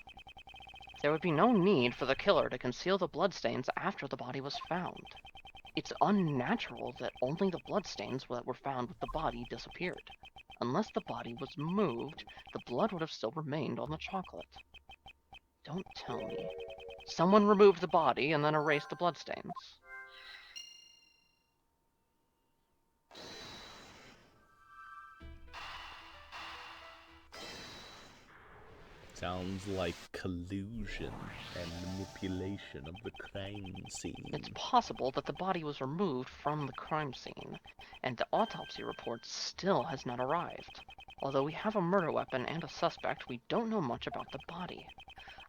There would be no need for the killer to conceal the bloodstains after the body was found. It's unnatural that only the bloodstains that were found with the body disappeared. Unless the body was moved, the blood would have still remained on the chocolate. Don't tell me. Someone removed the body and then erased the bloodstains. Sounds like collusion and manipulation of the crime scene. It's possible that the body was removed from the crime scene, and the autopsy report still has not arrived. Although we have a murder weapon and a suspect, we don't know much about the body.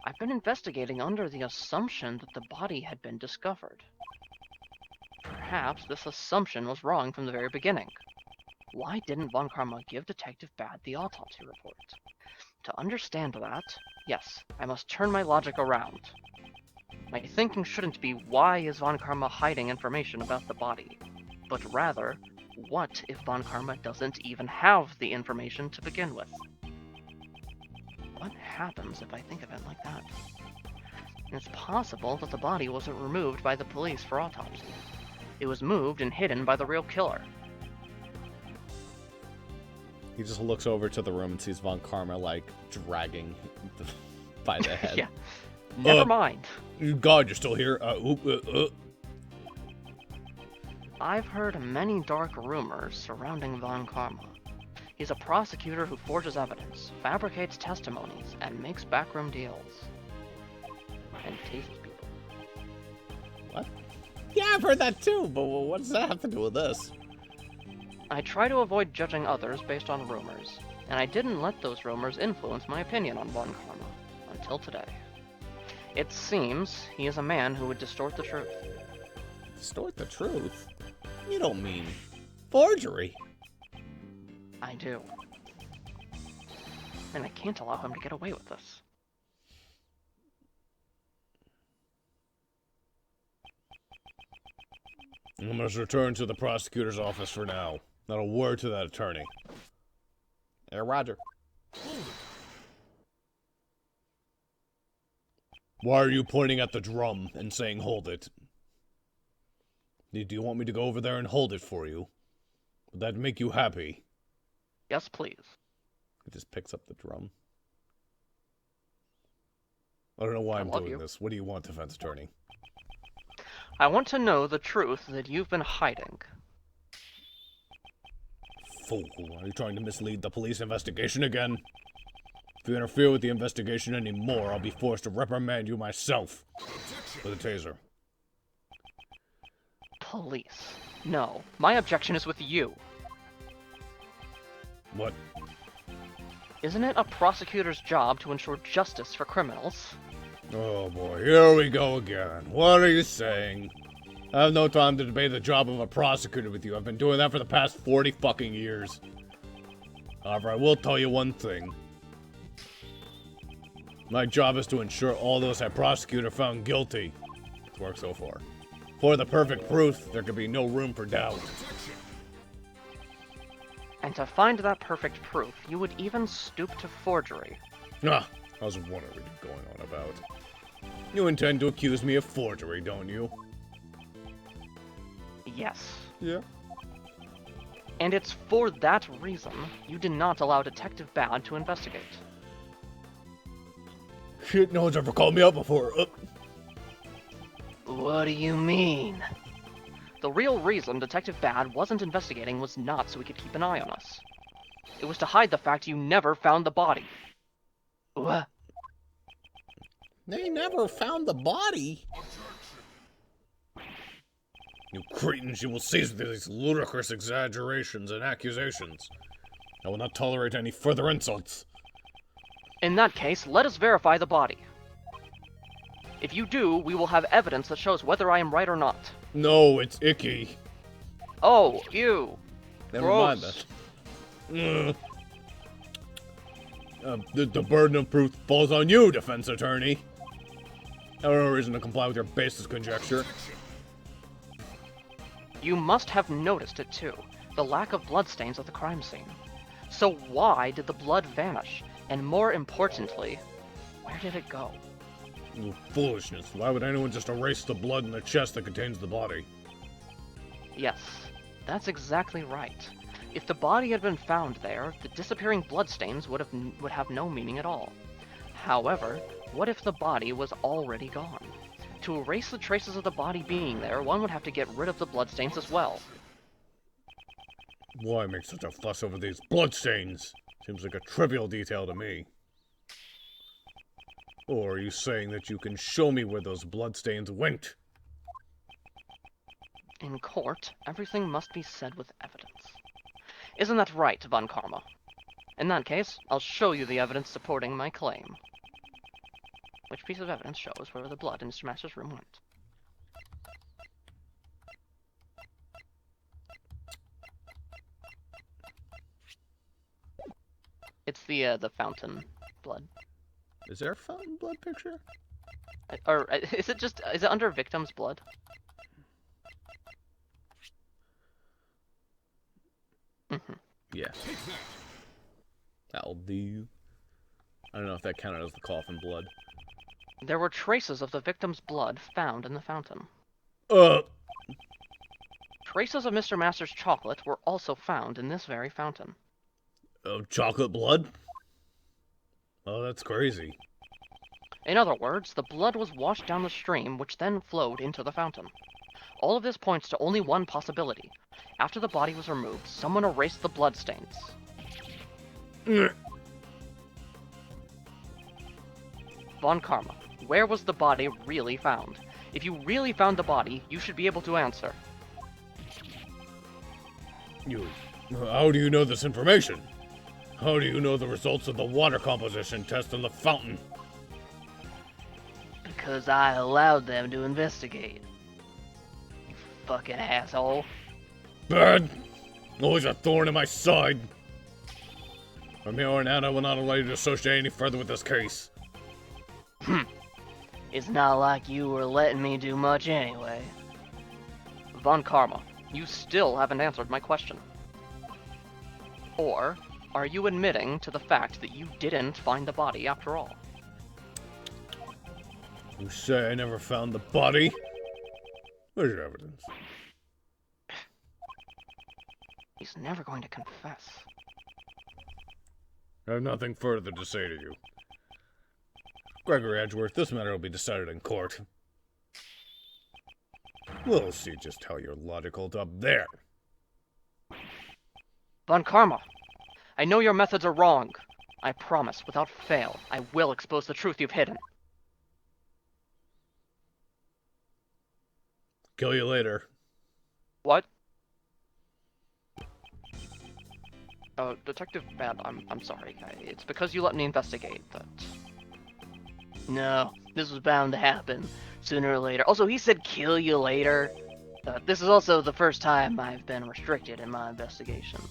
I've been investigating under the assumption that the body had been discovered. Perhaps this assumption was wrong from the very beginning. Why didn't Von Karma give Detective Bad the autopsy report? To understand that, yes, I must turn my logic around. My thinking shouldn't be, why is Von Karma hiding information about the body? But rather, what if Von Karma doesn't even have the information to begin with? What happens if I think of it like that? It's possible that the body wasn't removed by the police for autopsy. It was moved and hidden by the real killer. He just looks over to the room and sees Von Karma, like, dragging by the head. Yeah. Never mind. God, you're still here? I've heard many dark rumors surrounding Von Karma. He's a prosecutor who forges evidence, fabricates testimonies, and makes backroom deals. And tases people. What? Yeah, I've heard that too, but what does that have to do with this? I try to avoid judging others based on rumors, and I didn't let those rumors influence my opinion on Von Karma, until today. It seems he is a man who would distort the truth. Distort the truth? You don't mean forgery? I do. And I can't allow him to get away with this. I must return to the prosecutor's office for now. Not a word to that attorney. Hey, Roger. Why are you pointing at the drum and saying hold it? Do you want me to go over there and hold it for you? Would that make you happy? Yes, please. He just picks up the drum. I don't know why I'm love doing you. this. What do you want, defense attorney? I want to know the truth that you've been hiding. Fool, are you trying to mislead the police investigation again? If you interfere with the investigation anymore, I'll be forced to reprimand you myself with a taser. Police. No, my objection is with you. What? Isn't it a prosecutor's job to ensure justice for criminals? Oh boy, here we go again. What are you saying? I have no time to debate the job of a prosecutor with you. I've been doing that for the past 40 fucking years. However, I will tell you one thing. My job is to ensure all those I prosecute are found guilty. It's worked so far. For the perfect proof, there can be no room for doubt. And to find that perfect proof, you would even stoop to forgery. Ah, I was wondering what you're going on about. You intend to accuse me of forgery, don't you? Yes. Yeah. And it's for that reason you did not allow Detective Bad to investigate. Shit, no one's ever called me out before. What do you mean? The real reason Detective Bad wasn't investigating was not so he could keep an eye on us. It was to hide the fact you never found the body. What? They never found the body. You cretins, you will cease with these ludicrous exaggerations and accusations. I will not tolerate any further insults. In that case, let us verify the body. If you do, we will have evidence that shows whether I am right or not. No, it's icky. Oh, ew. Never mind Gross. that. The burden of proof falls on you, defense attorney. I have no reason to comply with your baseless conjecture. You must have noticed it too, the lack of bloodstains at the crime scene. So why did the blood vanish? And more importantly, where did it go? Foolishness. Why would anyone just erase the blood in the chest that contains the body? Yes, that's exactly right. If the body had been found there, the disappearing bloodstains would have no meaning at all. However, what if the body was already gone? To erase the traces of the body being there, one would have to get rid of the bloodstains as well. Why make such a fuss over these bloodstains? Seems like a trivial detail to me. Or are you saying that you can show me where those bloodstains went? In court, everything must be said with evidence. Isn't that right, Von Karma? In that case, I'll show you the evidence supporting my claim. Which piece of evidence shows where the blood in Mr. Master's room went? It's the fountain blood. Is there a fountain blood picture? Or is it under victim's blood? Mm-hmm. Yes. That'll do. I don't know if that counted as the coffin blood. There were traces of the victim's blood found in the fountain. Traces of Mr. Master's chocolate were also found in this very fountain. Chocolate blood? Oh, that's crazy. In other words, the blood was washed down the stream, which then flowed into the fountain. All of this points to only one possibility. After the body was removed, someone erased the bloodstains. Von Karma, where was the body really found? If you really found the body, you should be able to answer. How do you know this information? How do you know the results of the water composition test in the fountain? Because I allowed them to investigate. You fucking asshole. Bad! Always a thorn in my side. From here on out, I will not allow you to associate any further with this case. It's not like you were letting me do much anyway. Von Karma, you still haven't answered my question. Or are you admitting to the fact that you didn't find the body after all? You say I never found the body? Where's your evidence? He's never going to confess. I have nothing further to say to you. Gregory Edgeworth, this matter will be decided in court. We'll see just how your logic holds up there. Von Karma, I know your methods are wrong. I promise, without fail, I will expose the truth you've hidden. Kill you later. What? Detective Bad, I'm sorry. It's because you let me investigate that. No, this was bound to happen, sooner or later. Also, he said kill you later. This is also the first time I've been restricted in my investigation.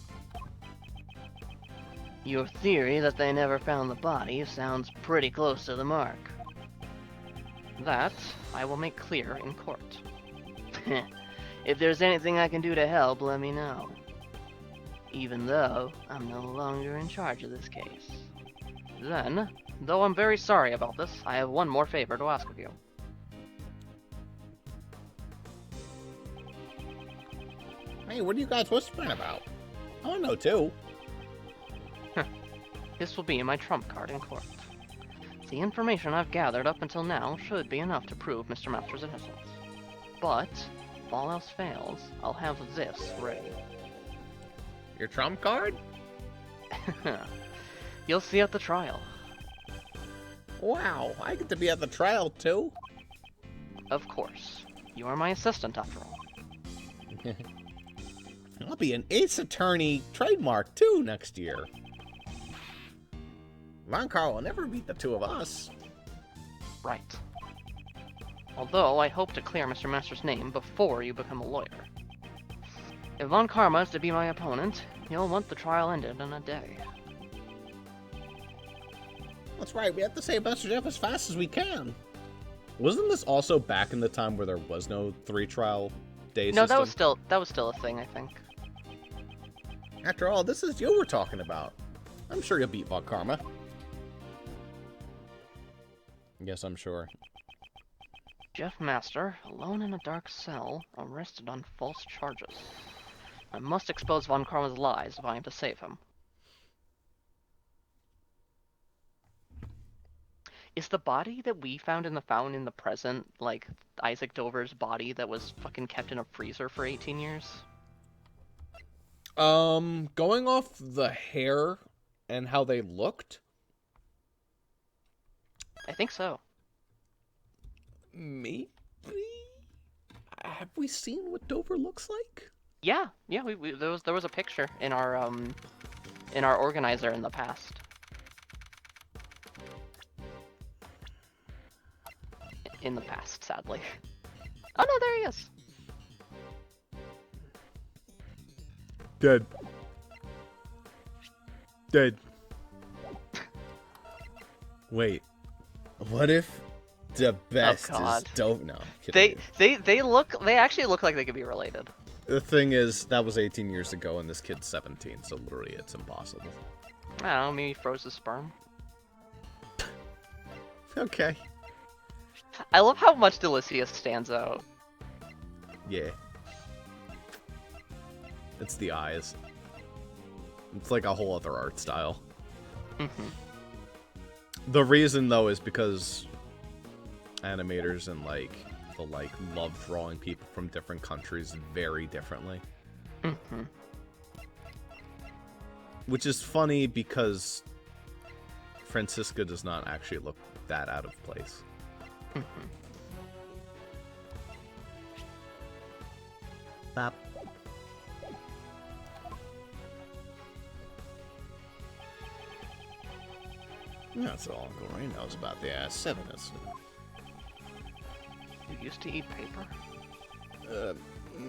Your theory that they never found the body sounds pretty close to the mark. That I will make clear in court. If there's anything I can do to help, let me know. Even though I'm no longer in charge of this case. Then, though I'm very sorry about this, I have one more favor to ask of you. Hey, what are you guys whispering about? I want to know too. This will be my trump card in court. The information I've gathered up until now should be enough to prove Mr. Master's innocence. But, if all else fails, I'll have this ready. Your trump card? You'll see at the trial. Wow, I get to be at the trial too? Of course. You are my assistant after all. I'll be an ace attorney trademark too next year. Von Karl will never beat the two of us. Right. Although I hope to clear Mr. Master's name before you become a lawyer. If Von Karma is to be my opponent, he'll want the trial ended in a day. That's right, we have to save Mr. Jeff as fast as we can. Wasn't this also back in the time where there was no 3-trial day No, system? that was still a thing, I think. After all, this is you we're talking about. I'm sure you'll beat Von Karma. Yes, I'm sure. Jeff Master, alone in a dark cell, arrested on false charges. I must expose Von Karma's lies if I am to save him. Is the body that we found in the fountain in the present, like, Isaac Dover's body that was fucking kept in a freezer for 18 years? Going off the hair and how they looked? I think so. Maybe? Have we seen what Dover looks like? Yeah, there was a picture in our organizer in the past. In the past, sadly. Oh no, there he is. Dead. Dead. Wait. What if the best is Dover? No, I'm kidding. They actually look like they could be related. The thing is, that was 18 years ago, and this kid's 17, so literally it's impossible. I don't know, maybe he froze his sperm. Okay. I love how much Delicious stands out. Yeah. It's the eyes. It's like a whole other art style. Mm-hmm. The reason, though, is because animators and, love drawing people from different countries very differently. Mm-hmm. Which is funny because Francisca does not actually look that out of place. Mm-hmm. Bop. That's all Uncle Ray knows about the I-7 incident. You used to eat paper?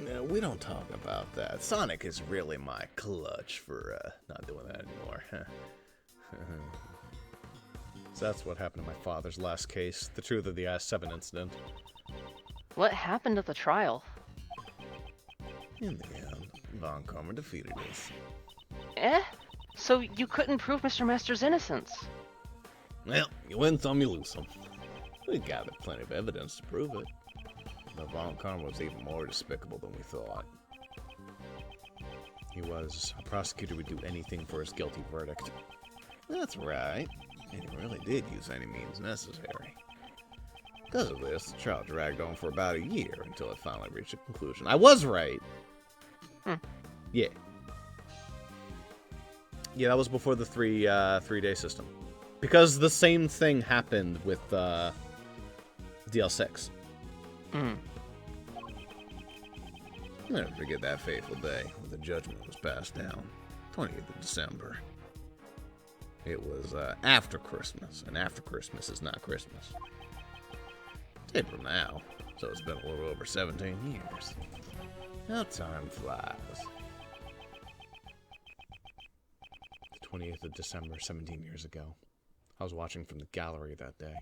No, we don't talk about that. Sonic is really my clutch for not doing that anymore. So that's what happened to my father's last case, the truth of the I-7 incident. What happened at the trial? In the end, Von Karma defeated us. Eh? So you couldn't prove Mr. Master's innocence? Well, you win some, you lose some. We gathered plenty of evidence to prove it. But Von Karma was even more despicable than we thought. He was a prosecutor would do anything for his guilty verdict. That's right. And he really did use any means necessary. Because of this, the trial dragged on for about a year until it finally reached a conclusion. I was right! Yeah. Yeah, that was before the three-day system. Because the same thing happened with DL6. Mm. I'll never forget that fateful day when the judgment was passed down. 20th of December. It was after Christmas, and after Christmas is not Christmas. It's April now, so it's been a little over 17 years. How time flies. The 20th of December, 17 years ago. I was watching from the gallery that day.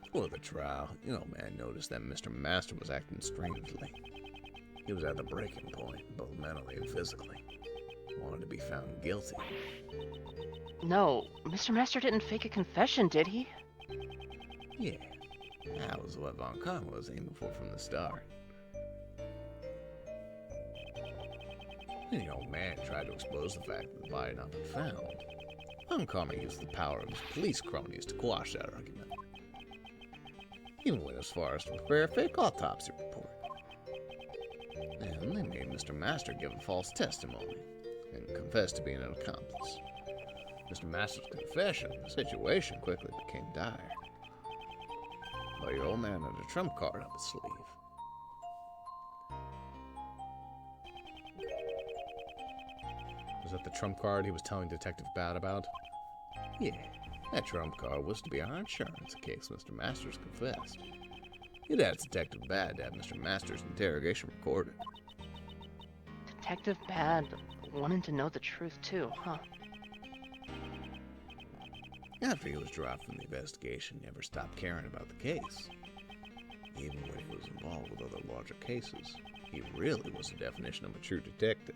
Before the trial, the old man noticed that Mr. Master was acting strangely. He was at the breaking point, both mentally and physically. He wanted to be found guilty. No, Mr. Master didn't fake a confession, did he? Yeah, that was what Von Karma was aiming for from the start. Then the old man tried to expose the fact that the body had not been found. Von Karma used the power of his police cronies to quash that argument. He even went as far as to prepare a fake autopsy report. And they made Mr. Master give a false testimony and confess to being an accomplice. Mr. Master's confession, the situation quickly became dire. But your old man had a trump card up his sleeve. Was that the trump card he was telling Detective Bad about? Yeah, that trump card was to be our insurance in case Mr. Masters confessed. He'd asked Detective Bad to have Mr. Masters' interrogation recorded. Detective Bad wanted to know the truth too, huh? After he was dropped from the investigation, he never stopped caring about the case. Even when he was involved with other larger cases, he really was the definition of a true detective.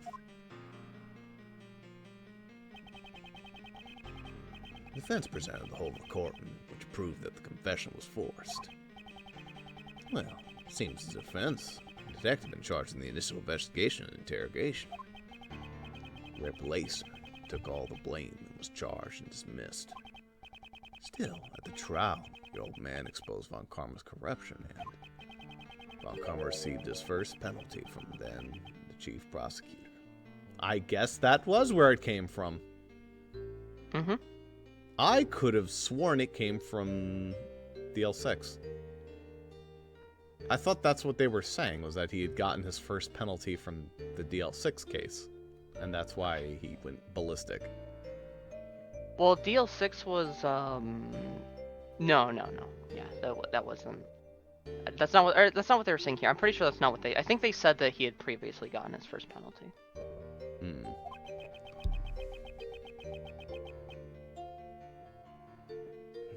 The defense presented the whole recording, which proved that the confession was forced. Well, it seems the defense, the detective in charge in the initial investigation and interrogation, Rip Lacer, took all the blame and was charged and dismissed. Still, at the trial, the old man exposed Von Karma's corruption, and Von Karma received his first penalty from then the chief prosecutor. I guess that was where it came from. Mm-hmm. I could have sworn it came from DL6. I thought that's what they were saying, was that he had gotten his first penalty from the DL6 case. And that's why he went ballistic. Well, DL6 was, no. Yeah, that wasn't... That's not what they were saying here. I'm pretty sure that's not what they... I think they said that he had previously gotten his first penalty.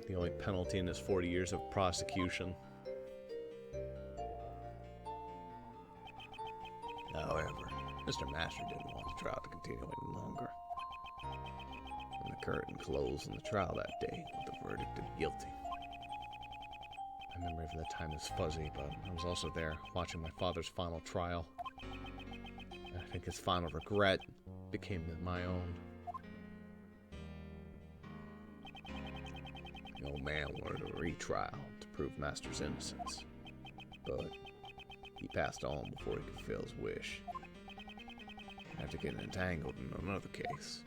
The only penalty in his 40 years of prosecution. However, Mr. Master didn't want the trial to continue any longer. And the curtain closed on the trial that day with the verdict of guilty. My memory of that time is fuzzy, but I was also there, watching my father's final trial. And I think his final regret became my own. The old man wanted a retrial to prove Master's innocence, but he passed on before he could fulfill his wish, after getting entangled in another case.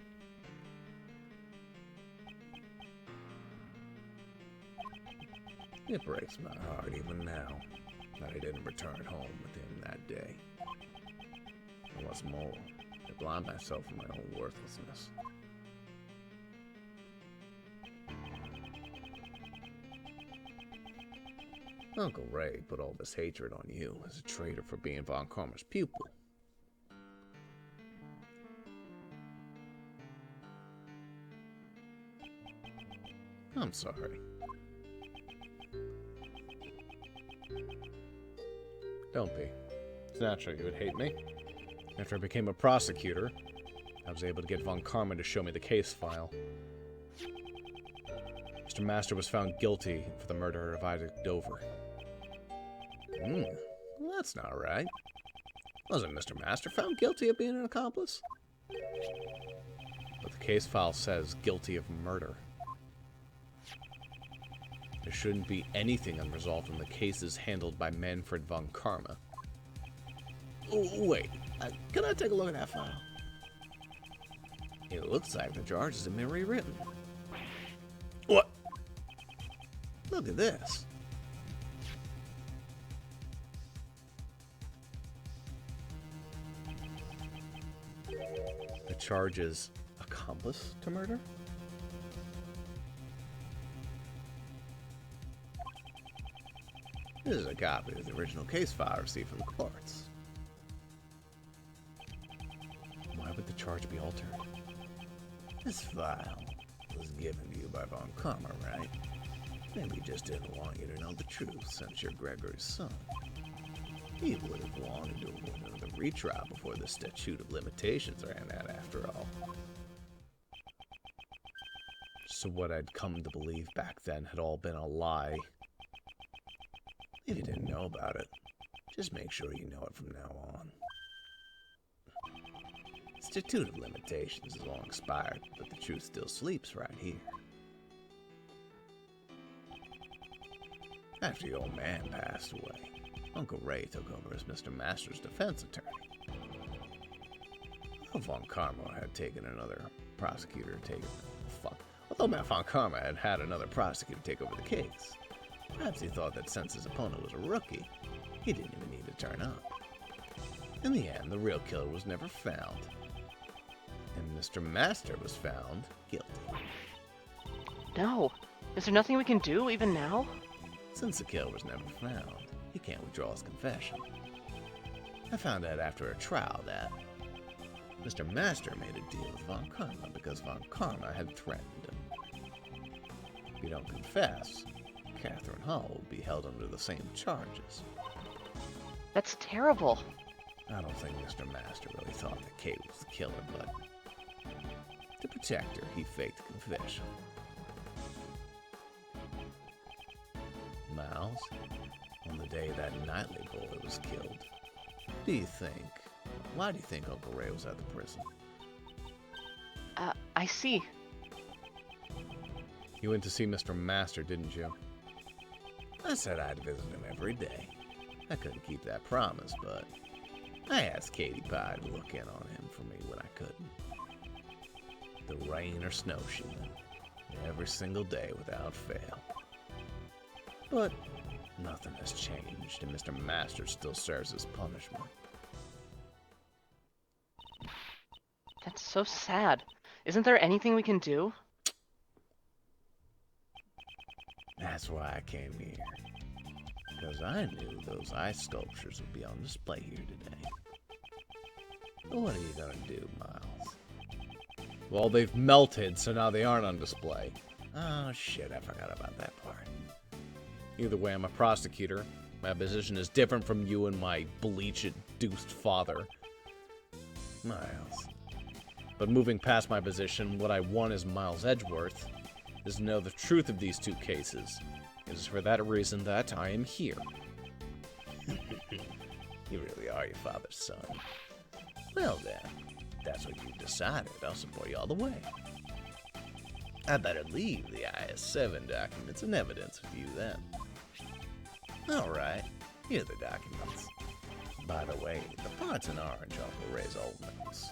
It breaks my heart even now that I didn't return home with him that day. And what's more, I blind myself from my own worthlessness. Uncle Ray put all this hatred on you as a traitor for being Von Karma's pupil. I'm sorry. Don't be. It's natural you would hate me. After I became a prosecutor, I was able to get Von Karma to show me the case file. Mr. Master was found guilty for the murder of Isaac Dover. Well, that's not right. Wasn't Mr. Master found guilty of being an accomplice? But the case file says guilty of murder. There shouldn't be anything unresolved in the cases handled by Manfred von Karma. Oh, wait, can I take a look at that file? It looks like the charges have been rewritten. What? Look at this. The charge is accomplice to murder? This is a copy of the original case file received from the courts. Why would the charge be altered? This file was given to you by Von Karma, right? Maybe he just didn't want you to know the truth since you're Gregory's son. He would have wanted to avoid another retrial before the statute of limitations ran out after all. So what I'd come to believe back then had all been a lie. If you didn't know about it, just make sure you know it from now on. Statute of limitations is long expired, but the truth still sleeps right here. After the old man passed away, Uncle Ray took over as Mr. Master's defense attorney. Although Von Karma had taken another prosecutor take Although Von Karma had had another prosecutor take over the case, perhaps he thought that since his opponent was a rookie, he didn't even need to turn up. In the end, the real killer was never found, and Mr. Master was found guilty. No. Is there nothing we can do, even now? Since the killer was never found, he can't withdraw his confession. I found out after a trial that Mr. Master made a deal with Von Karma because Von Karma had threatened him. you don't confess, Catherine Hall will be held under the same charges. That's terrible. I don't think Mr. Master really thought that Kate was the killer, but to protect her, he faked confession. Miles, on the day that Knightley boy was killed, why do you think Uncle Ray was at the prison? I see. You went to see Mr. Master, didn't you? I said I'd visit him every day. I couldn't keep that promise, but I asked Katie Pie to look in on him for me when I couldn't. The rain or snow she went, every single day without fail. But nothing has changed, and Mr. Master still serves his punishment. That's so sad. Isn't there anything we can do? That's why I came here. Because I knew those ice sculptures would be on display here today. But what are you gonna do, Miles? Well, they've melted, so now they aren't on display. Oh shit, I forgot about that part. Either way, I'm a prosecutor. My position is different from you and my bleach-induced father. Miles. But moving past my position, what I want as Miles Edgeworth is to know the truth of these two cases. It is for that reason that I am here. You really are your father's son. Well then, if that's what you've decided, I'll support you all the way. I better leave the IS-7 documents and evidence with you then. Alright, here are the documents. By the way, the parts in orange are Uncle Ray's old notes.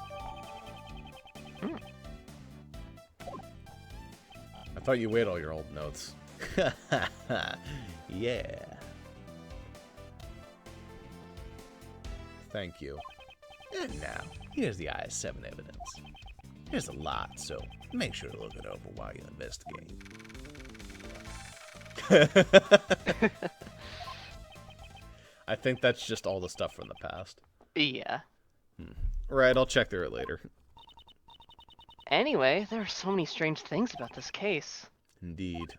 I thought you weighed all your old notes. Yeah. Thank you. And now, here's the IS-7 evidence. There's a lot, so make sure to look it over while you investigate. I think that's just all the stuff from the past. Yeah. Right, I'll check through it later. Anyway, there are so many strange things about this case. Indeed.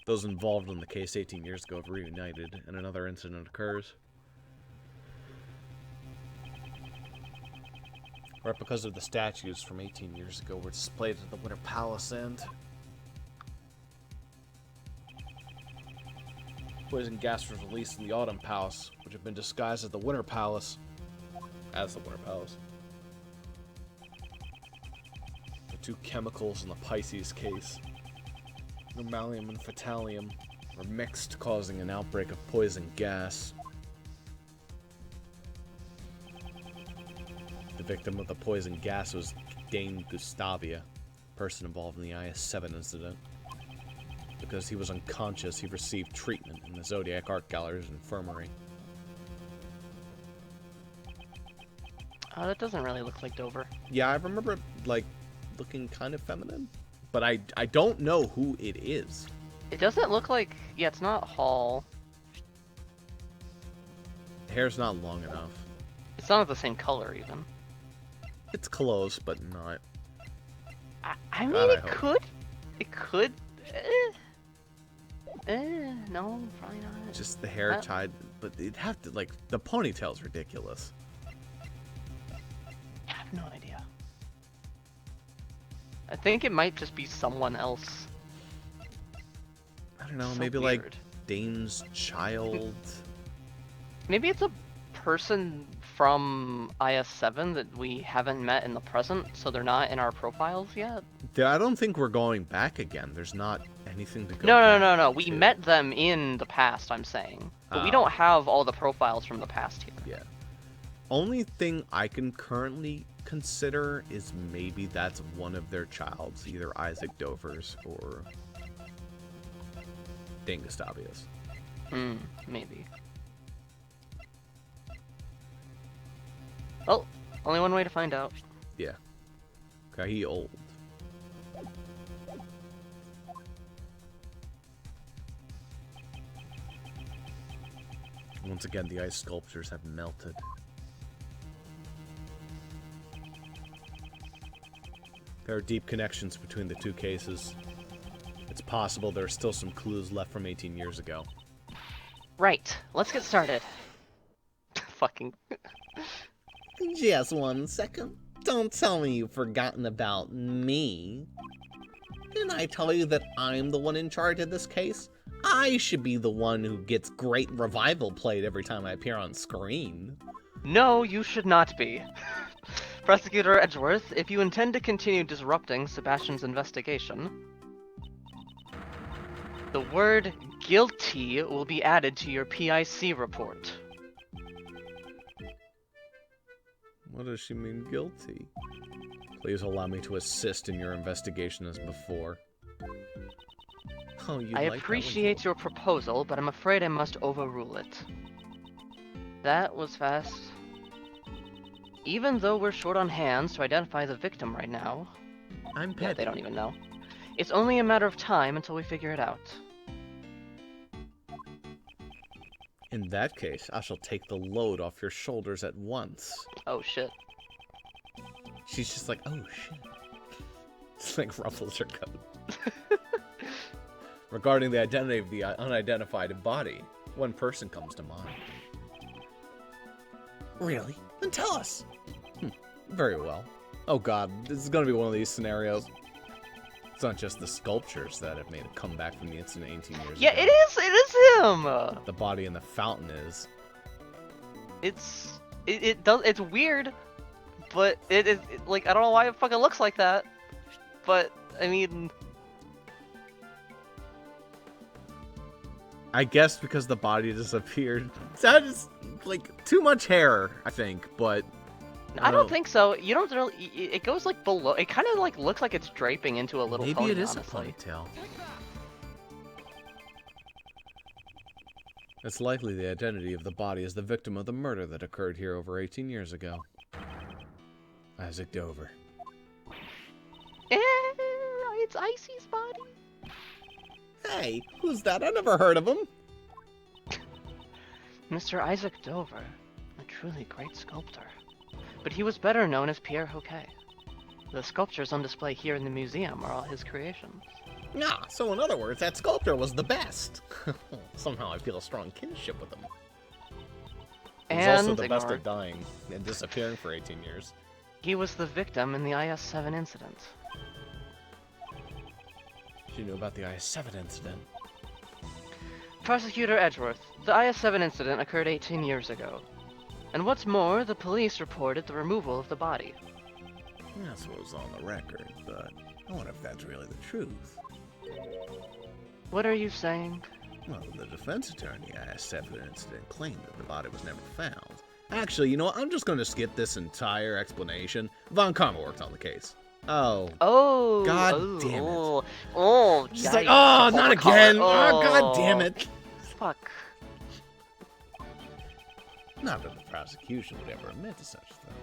Those involved in the case 18 years ago have reunited, and another incident occurs. Replicas of the statues from 18 years ago were displayed at the Winter Palace, and poison gas was released in the Autumn Palace, which had been disguised as the Winter Palace. The two chemicals in the Pisces case, normalium and fatalium, were mixed, causing an outbreak of poison gas. The victim of the poison gas was Dane Gustavia, person involved in the IS-7 incident. Because he was unconscious, he received treatment in the Zodiac Art Gallery's infirmary. Oh, that doesn't really look like Dover. Yeah, I remember it, like, looking kind of feminine. But I don't know who it is. It doesn't look like... Yeah, it's not Hall. The hair's not long enough. It's not the same color, even. It's close, but not. I mean, God, it could... It could... no, probably not. Just the hair tied, but it'd have to, like, the ponytail's ridiculous. I have no idea. I think it might just be someone else. I don't know, So maybe weird. like Dane's child. Maybe it's a person from IS-7 that we haven't met in the present, so they're not in our profiles yet. I don't think we're going back again. There's not anything to go No. back We to. met them in the past, I'm saying. But we don't have all the profiles from the past here. Yeah. Only thing I can currently consider is maybe that's one of their childs, either Isaac Dover's or Dane Gustavia's. Maybe. Well, only one way to find out. Yeah. Okay, he old. Once again, the ice sculptures have melted. There are deep connections between the two cases. It's possible there are still some clues left from 18 years ago. Right, let's get started. Fucking... Just 1 second. Don't tell me you've forgotten about me. Didn't I tell you that I'm the one in charge of this case? I should be the one who gets great revival played every time I appear on screen. No, you should not be. Prosecutor Edgeworth, if you intend to continue disrupting Sebastian's investigation, the word guilty will be added to your PIC report. What does she mean, guilty? Please allow me to assist in your investigation as before. Oh, you I like appreciate your proposal, but I'm afraid I must overrule it. That was fast. Even though we're short on hands to identify the victim right now... I'm petty. Yeah, they don't even know. It's only a matter of time until we figure it out. In that case, I shall take the load off your shoulders at once. Oh, shit. She's just like, oh, shit. It's like ruffles her coat. Regarding the identity of the unidentified body, one person comes to mind. Really? Then tell us. Very well. Oh god, this is going to be one of these scenarios. It's not just the sculptures that have made a comeback from the incident 18 years ago. Yeah, it is him! The body in the fountain is. It's weird, but like, I don't know why it fucking looks like that. But, I mean... I guess because the body disappeared. That is, like, too much hair, I think, but... I don't think so. You don't really... It goes, like, below... It kind of, like, looks like it's draping into a little Maybe pony, it is honestly. a ponytail. It's likely the identity of the body is the victim of the murder that occurred here over 18 years ago. Isaac Dover. It's Icy's body. Hey, who's that? I never heard of him. Mr. Isaac Dover, a truly great sculptor. But he was better known as Pierre Hoquet. The sculptures on display here in the museum are all his creations. Ah, so in other words, that sculptor was the best. Somehow I feel a strong kinship with him. He's also the best at dying and disappearing for 18 years. He was the victim in the IS-7 incident. She knew about the IS-7 incident. Prosecutor Edgeworth, the IS-7 incident occurred 18 years ago. And what's more, the police reported the removal of the body. That's what was on the record, but I wonder if that's really the truth. What are you saying? Well, the defense attorney IS-7 incident claimed that the body was never found. Actually, you know what? I'm just going to skip this entire explanation. Von Karma worked on the case. Oh. Oh. God damn it. Oh. She's like, oh, not again. Oh, god damn it. Fuck. Not that the prosecution would ever admit to such a thing.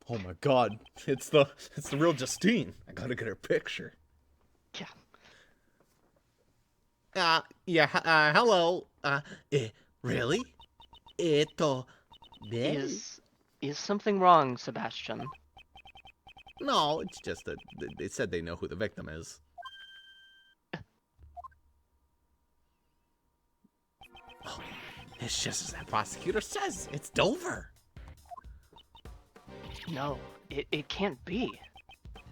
Oh my god, it's the real Justine. I gotta get her picture. Yeah. Hello. Really? Is something wrong, Sebastian? No, it's just that they said they know who the victim is. Oh, it's just as that prosecutor says. It's Dover. No, it can't be.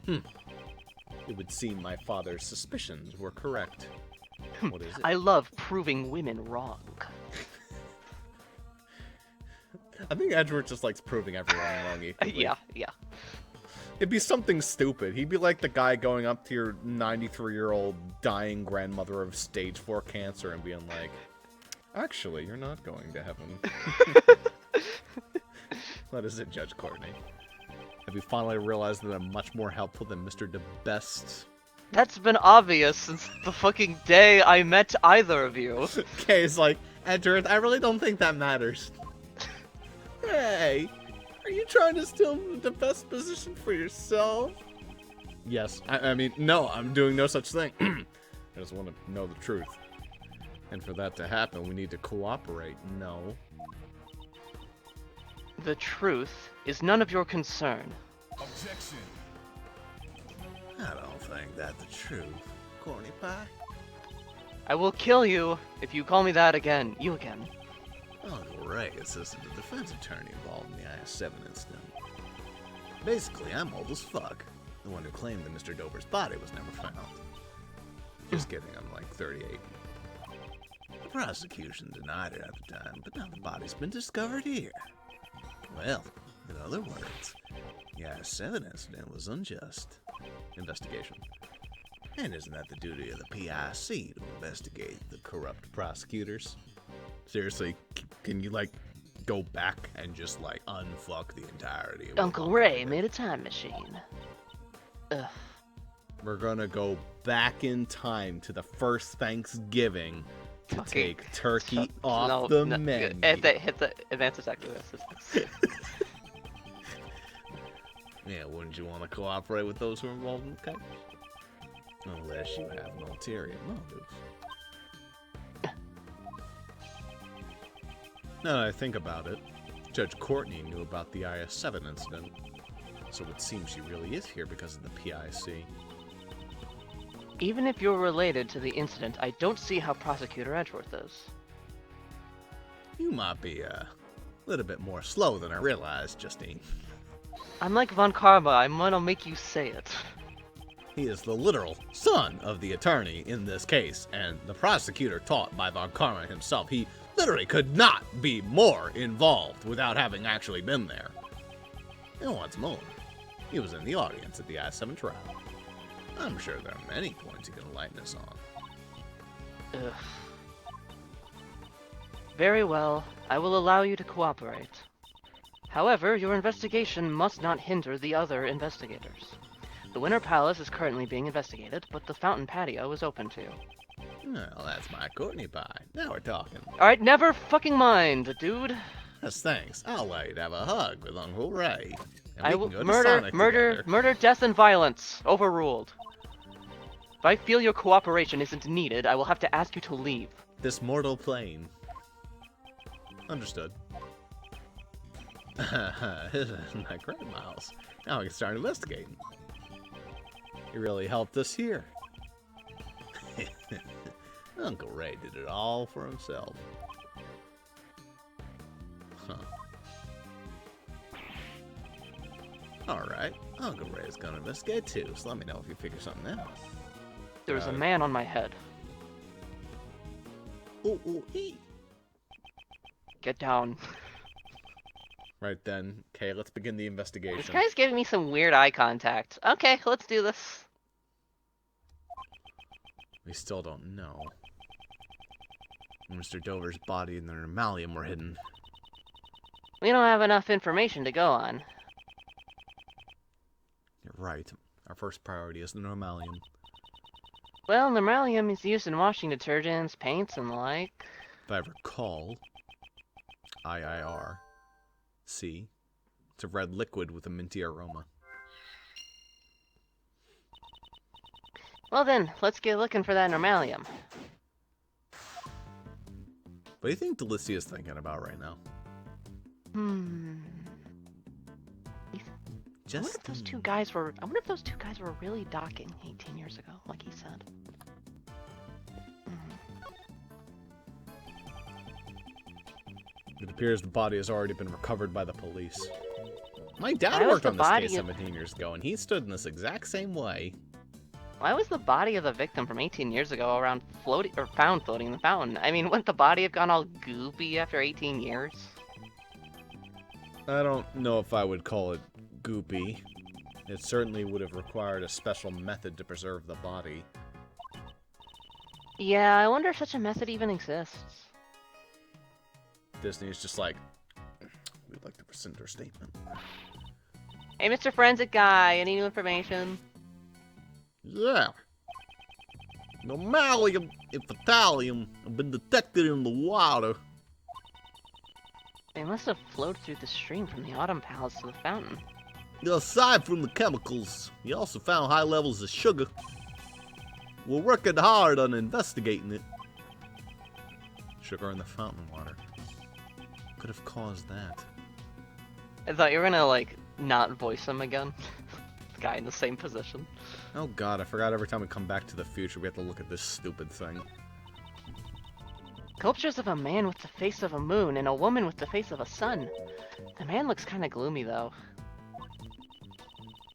It would seem my father's suspicions were correct. What is it? I love proving women wrong. I think Edward just likes proving everyone wrong equally. Yeah. It'd be something stupid. He'd be like the guy going up to your 93-year-old dying grandmother of stage 4 cancer and being like, actually, you're not going to heaven. What is it, Judge Courtney? Have you finally realized that I'm much more helpful than Mr. DeBest? That's been obvious since the fucking day I met either of you. Okay, it's like, Edward, I really don't think that matters. Hey, are you trying to steal the best position for yourself? Yes. I mean, no, I'm doing no such thing. I just want to know the truth. And for that to happen, we need to cooperate. No. The truth is none of your concern. Objection. I don't think that's the truth, corny pie. I will kill you if you call me that again. You again. Uncle Ray assisted the defense attorney involved in the IS-7 incident. Basically, I'm old as fuck. The one who claimed that Mr. Dover's body was never found. Just kidding, I'm like 38. The prosecution denied it at the time, but now the body's been discovered here. Well, in other words, the IS-7 incident was unjust. Investigation. And isn't that the duty of the PIC to investigate the corrupt prosecutors? Seriously, can you, like, go back and just, like, unfuck the entirety of Uncle Ray made a time machine. Ugh. We're gonna go back in time to the first Thanksgiving to take turkey off the menu. Hit the advanced executive assistance. Yeah, wouldn't you want to cooperate with those who are involved in the case? Unless you have an ulterior motive. Now that I think about it, Judge Courtney knew about the IS-7 incident, so it seems she really is here because of the PIC. Even if you're related to the incident, I don't see how Prosecutor Edgeworth is. You might be a little bit more slow than I realized, Justine. I'm like Von Karma, I'm gonna make you say it. He is the literal son of the attorney in this case, and the prosecutor taught by Von Karma himself. He literally could not be more involved without having actually been there. And what's more, he was in the audience at the I-7 trial. I'm sure there are many points he can enlighten us on. Ugh. Very well, I will allow you to cooperate. However, your investigation must not hinder the other investigators. The Winter Palace is currently being investigated, but the fountain patio is open to you. Well, that's my Courtney pie. Now we're talking. Alright, never fucking mind, dude. Yes, thanks. I'll let you have a hug with Uncle Ray. And I we will can go to Sonic together. murder, death, and violence. Overruled. If I feel your cooperation isn't needed, I will have to ask you to leave. This mortal plane. Understood. Isn't that great, Miles? Now we can start investigating. He really helped us here. Uncle Ray did it all for himself. Huh. Alright, Uncle Ray's gonna investigate too, so let me know if you figure something out. There's a man on my head. Ooh, ee. Get down. Right then. Okay, let's begin the investigation. This guy's giving me some weird eye contact. Okay, let's do this. We still don't know. Mr. Dover's body and the Normalium were hidden. We don't have enough information to go on. You're right. Our first priority is the Normalium. Well, Normalium is used in washing detergents, paints, and the like. If I recall, IIR. See? It's a red liquid with a minty aroma. Well then, let's get looking for that Normalium. What do you think Delicia's thinking about right now? I wonder if those two guys were. I wonder if those two guys were really docking 18 years ago, like he said. It appears the body has already been recovered by the police. My dad worked on this case 17 years ago, and he stood in this exact same way. Why was the body of the victim from 18 years ago around floating or found floating in the fountain? I mean, wouldn't the body have gone all goopy after 18 years? I don't know if I would call it goopy. It certainly would have required a special method to preserve the body. Yeah, I wonder if such a method even exists. Disney is just like, we'd like to present our statement. Hey, Mr. Forensic Guy, any new information? Yeah. Normalium and Fatalium have been detected in the water. They must have flowed through the stream from the Autumn Palace to the fountain. Aside from the chemicals, you also found high levels of sugar. We're working hard on investigating it. Sugar in the fountain water. Could have caused that. I thought you were gonna, like, not voice him again. The guy in the same position. Oh god, I forgot every time we come back to the future we have to look at this stupid thing. Sculptures of a man with the face of a moon and a woman with the face of a sun. The man looks kinda gloomy, though.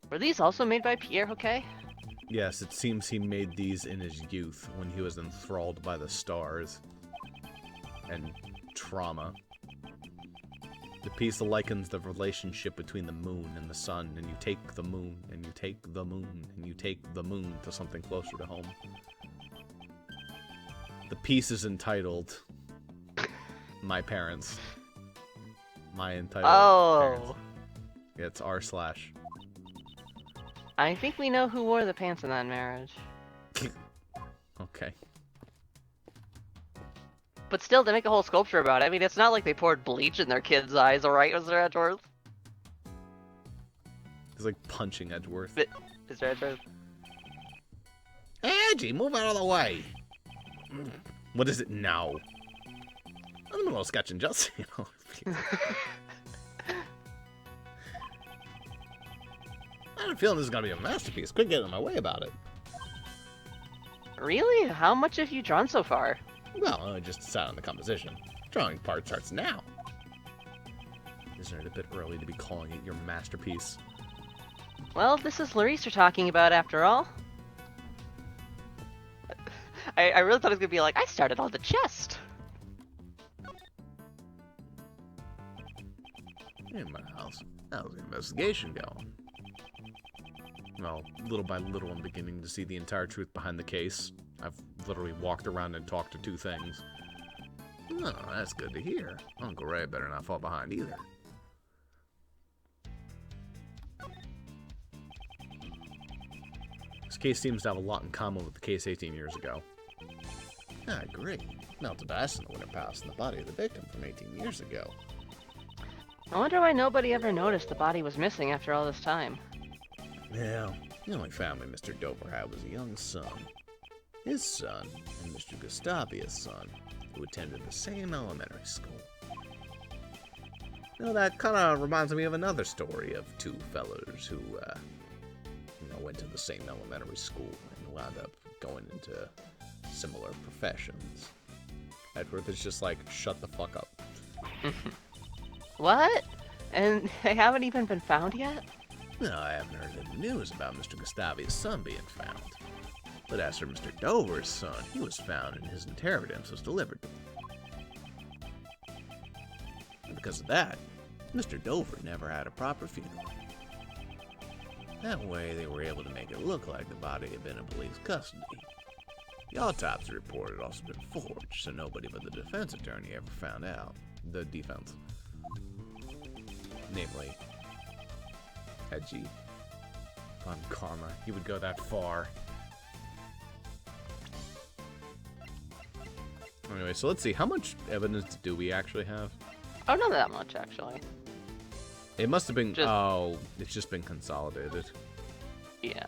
Were these also made by Pierre Hoquet? Yes, it seems he made these in his youth, when he was enthralled by the stars. And trauma. The piece likens the relationship between the moon and the sun, and you take the moon, and you take the moon, and you take the moon to something closer to home. The piece is entitled My Parents. My entitled Parents. Yeah, it's r/. I think we know who wore the pants in that marriage. Okay. But still, they make a whole sculpture about it. I mean, it's not like they poured bleach in their kids' eyes, alright, Mr. Edgeworth? He's like punching Edgeworth. Mr. Edgeworth? Hey, Edgy, move out of the way! What is it now? I'm in the middle of sketching just, you know. I have a feeling this is gonna be a masterpiece. Quit getting in my way about it. Really? How much have you drawn so far? Well, I just decided on the composition. Drawing part starts now. Isn't it a bit early to be calling it your masterpiece? Well, this is Larice you're talking about after all. I really thought it was gonna be like, I started on the chest. In my house. How's the investigation going? Well, little by little I'm beginning to see the entire truth behind the case. I've literally walked around and talked to two things. Oh, that's good to hear. Uncle Ray better not fall behind either. This case seems to have a lot in common with the case 18 years ago. I agree. Melted ice in the winter palace and the body of the victim from 18 years ago. I wonder why nobody ever noticed the body was missing after all this time. Well, the only family Mr. Dover had was a young son. His son, and Mr. Gustavia's son, who attended the same elementary school. You know, that kind of reminds me of another story of two fellows who, went to the same elementary school and wound up going into similar professions. Edgeworth is just like, shut the fuck up. What? And they haven't even been found yet? No, I haven't heard any news about Mr. Gustavia's son being found. But as for Mr. Dover's son, he was found and his inheritance was delivered to him. And because of that, Mr. Dover never had a proper funeral. That way, they were able to make it look like the body had been in police custody. The autopsy report had also been forged, so nobody but the defense attorney ever found out. The defense. Namely, Edgy. On karma, he would go that far. Anyway, so let's see. How much evidence do we actually have? Oh, not that much, actually. It must have been... Oh, it's just been consolidated. Yeah.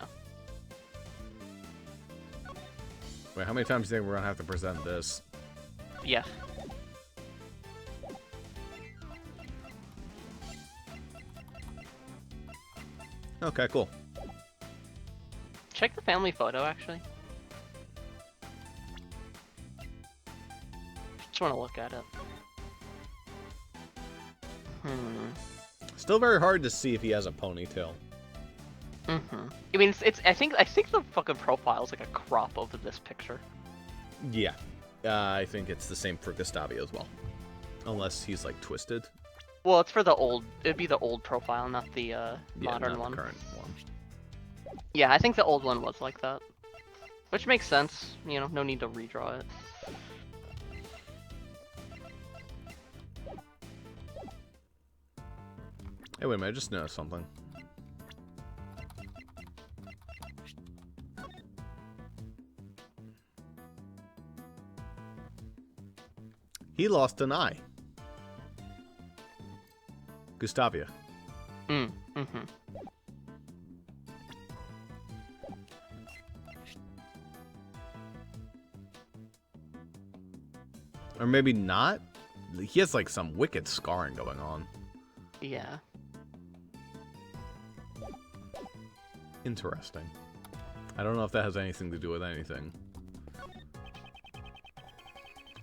Wait, how many times do you think we're going to have to present this? Yeah. Okay, cool. Check the family photo, actually. Just want to look at it. Still very hard to see if he has a ponytail. I mean, it's. I think the fucking profile is like a crop of this picture. Yeah. I think it's the same for Gustavia as well. Unless he's like twisted. Well, it's for the old. It'd be the old profile, not the modern not one. The current one. Yeah, I think the old one was like that. Which makes sense. You know, no need to redraw it. Hey, wait a minute, I just noticed something. He lost an eye. Gustavia. Or maybe not? He has like some wicked scarring going on. Yeah. Interesting. I don't know if that has anything to do with anything.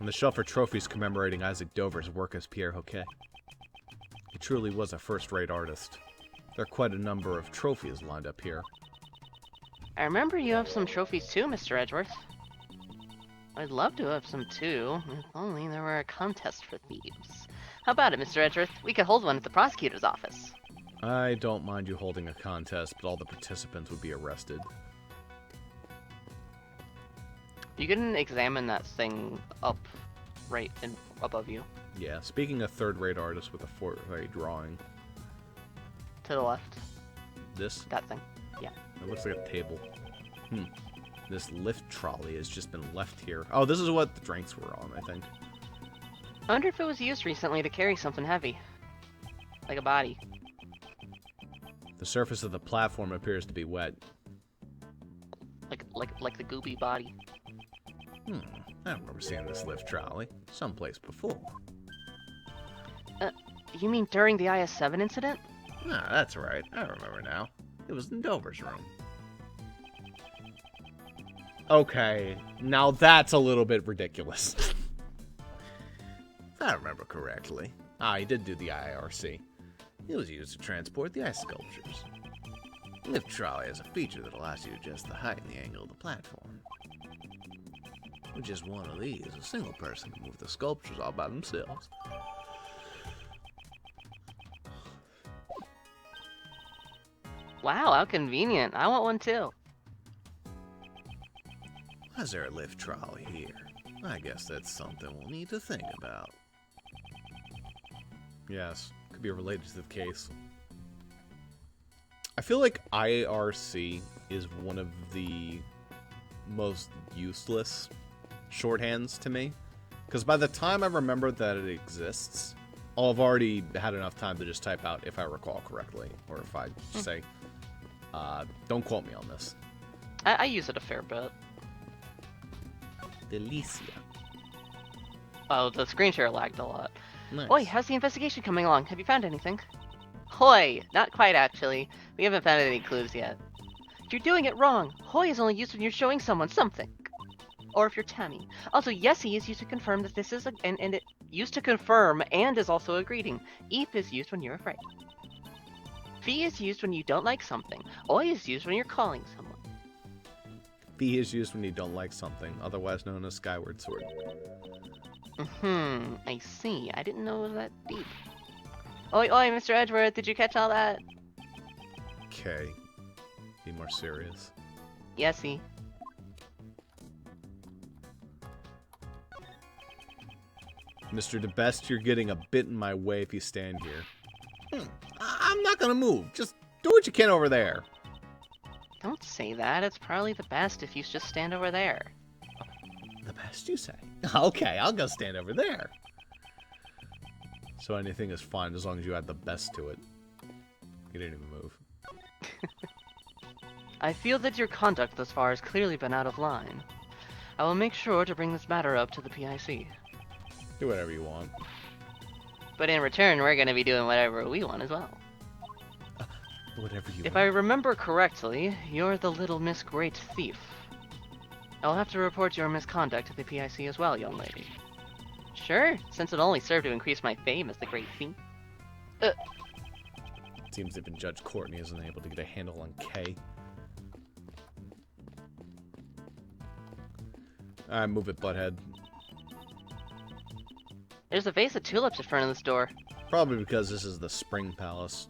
On the shelf are trophies commemorating Isaac Dover's work as Pierre Hoquet. He truly was a first-rate artist. There are quite a number of trophies lined up here. I remember you have some trophies too, Mr. Edgeworth. I'd love to have some too, if only there were a contest for thieves. How about it, Mr. Edgeworth? We could hold one at the prosecutor's office. I don't mind you holding a contest, but all the participants would be arrested. You can examine that thing up, right above you. Yeah, speaking of third-rate artists with a fourth-rate drawing. To the left. This? That thing. Yeah. It looks like a table. This lift trolley has just been left here. Oh, this is what the drinks were on, I think. I wonder if it was used recently to carry something heavy. Like a body. The surface of the platform appears to be wet. Like the gooby body. I don't remember seeing this lift trolley someplace before. You mean during the IS-7 incident? Ah, that's right. I remember now. It was in Dover's room. Okay, now that's a little bit ridiculous. If I remember correctly. He did do the IRC. It was used to transport the ice sculptures. The lift trolley has a feature that allows you to adjust the height and the angle of the platform. With just one of these, a single person can move the sculptures all by themselves. Wow, how convenient. I want one too. Why is there a lift trolley here? I guess that's something we'll need to think about. Yes, could be related to the case. I feel like IRC is one of the most useless shorthands to me. Because by the time I remember that it exists, I've already had enough time to just type out if I recall correctly. Or if I say, don't quote me on this. I use it a fair bit. Delicia. Oh, the screen share lagged a lot. Nice. Oi, how's the investigation coming along? Have you found anything? Hoi! Not quite, actually. We haven't found any clues yet. You're doing it wrong. Hoi is only used when you're showing someone something. Or if you're Tammy. Also, yesy is used to confirm that this is and it used to confirm and is also a greeting. Eep is used when you're afraid. Fee is used when you don't like something. Oi is used when you're calling someone. Fee is used when you don't like something, otherwise known as Skyward Sword. I see. I didn't know it was that deep. Oi, Mr. Edgeworth, did you catch all that? Okay. Be more serious. Yesy. Mr. DeBest, you're getting a bit in my way if you stand here. I'm not gonna move. Just do what you can over there. Don't say that. It's probably the best if you just stand over there. The best you say. Okay, I'll go stand over there. So anything is fine as long as you add the best to it. You didn't even move. I feel that your conduct thus far has clearly been out of line. I will make sure to bring this matter up to the PIC. Do whatever you want. But in return, we're going to be doing whatever we want as well. Whatever you If want. I remember correctly, you're the Little Miss Great Thief. I'll have to report your misconduct to the PIC as well, young lady. Sure, since it only served to increase my fame as the Great Thief. It seems even Judge Courtney isn't able to get a handle on K. Alright, move it, butthead. There's a vase of tulips in front of this door. Probably because this is the Spring Palace.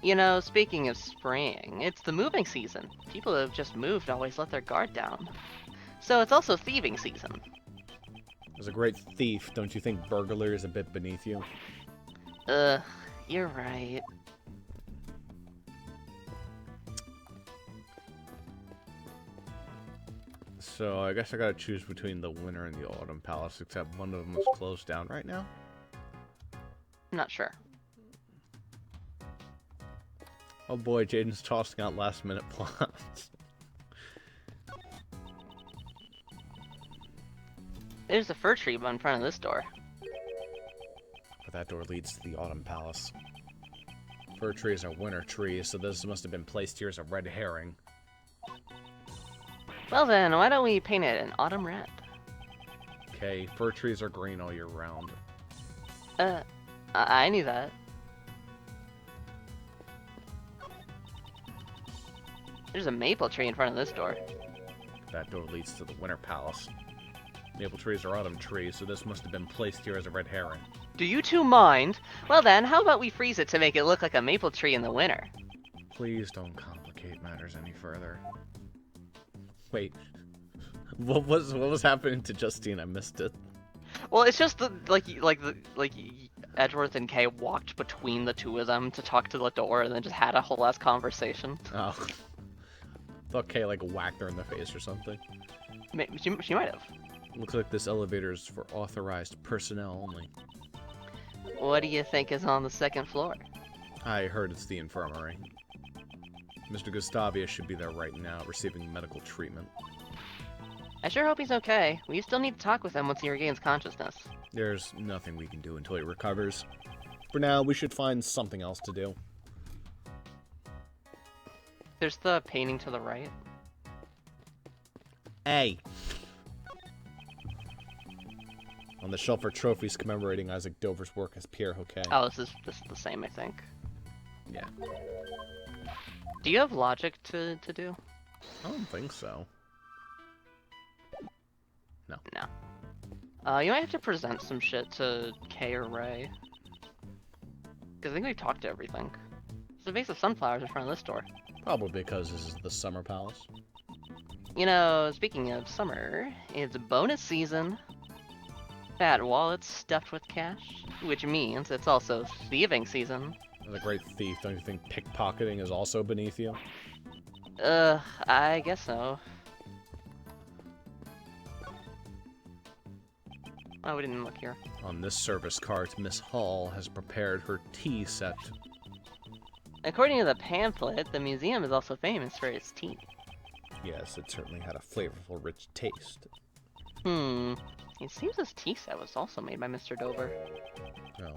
You know, speaking of spring, it's the moving season. People who have just moved always let their guard down. So it's also thieving season. As a great thief, don't you think burglary is a bit beneath you? You're right. So I guess I gotta choose between the Winter and the Autumn Palace, except one of them is closed down right now. I'm not sure. Oh boy, Jaden's tossing out last minute plots. There's a fir tree in front of this door. But that door leads to the Autumn Palace. Fir trees are winter trees, so this must have been placed here as a red herring. Well then, why don't we paint it an autumn red? Okay, fir trees are green all year round. I knew that. There's a maple tree in front of this door. That door leads to the Winter Palace. Maple trees are autumn trees, so this must have been placed here as a red herring. Do you two mind? Well then, how about we freeze it to make it look like a maple tree in the winter? Please don't complicate matters any further. Wait, what was happening to Justine? I missed it. Well, it's just like Edgeworth and Kay walked between the two of them to talk to the door, and then just had a whole ass conversation. Oh, thought Kay like whacked her in the face or something. She might have. Looks like this elevator is for authorized personnel only. What do you think is on the second floor? I heard it's the infirmary. Mr. Gustavia should be there right now, receiving medical treatment. I sure hope he's okay. We still need to talk with him once he regains consciousness. There's nothing we can do until he recovers. For now, we should find something else to do. There's the painting to the right. Hey! On the shelf are trophies commemorating Isaac Dover's work as Pierre Hoquet. Oh, this is the same, I think. Yeah. Do you have logic to do? I don't think so. No. No. You might have to present some shit to Kay or Ray. Because I think we've talked to everything. There's a vase of sunflowers in front of this door. Probably because this is the summer palace. You know, speaking of summer, it's bonus season. Fat wallets stuffed with cash, which means it's also thieving season. As a great thief, don't you think pickpocketing is also beneath you? I guess so. Oh, we didn't look here. On this service cart, Miss Hall has prepared her tea set. According to the pamphlet, the museum is also famous for its tea. Yes, it certainly had a flavorful, rich taste. It seems this tea set was also made by Mr. Dover. Oh,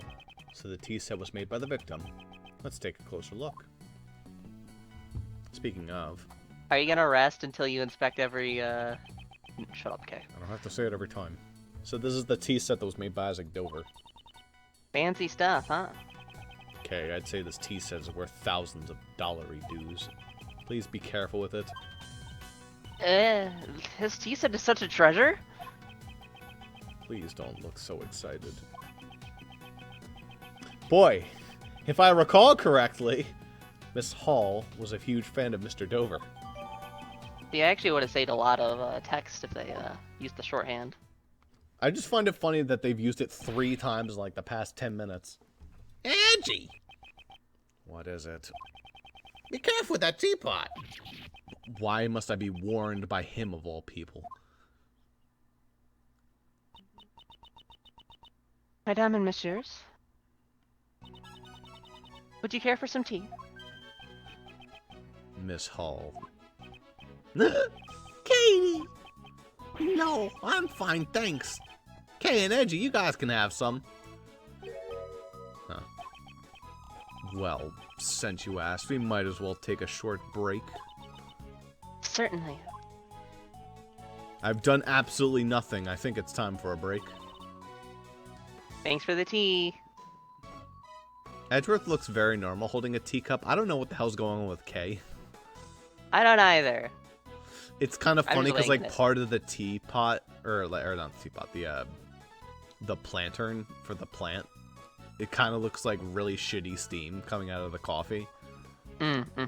so the tea set was made by the victim. Let's take a closer look. Speaking of... Are you gonna rest until you inspect every, Shut up, Kay. I don't have to say it every time. So this is the tea set that was made by Isaac Dover. Fancy stuff, huh? Okay, I'd say this tea set is worth thousands of dollary dues. Please be careful with it. His tea set is such a treasure? Please don't look so excited. Boy, if I recall correctly, Miss Hall was a huge fan of Mr. Dover. Yeah, I actually would have saved a lot of text if they used the shorthand. I just find it funny that they've used it 3 times in like the past 10 minutes. Angie! What is it? Be careful with that teapot! Why must I be warned by him of all people? Madame and messieurs, would you care for some tea? Miss Hall. Katie! No, I'm fine, thanks. Kay and Edgy, you guys can have some. Huh. Well, since you asked, we might as well take a short break. Certainly. I've done absolutely nothing. I think it's time for a break. Thanks for the tea. Edgeworth looks very normal holding a teacup. I don't know what the hell's going on with Kay. I don't either. It's kind of funny because like it. part of the teapot, or not the teapot, the plantern for the plant, it kind of looks like really shitty steam coming out of the coffee. Mm-hmm.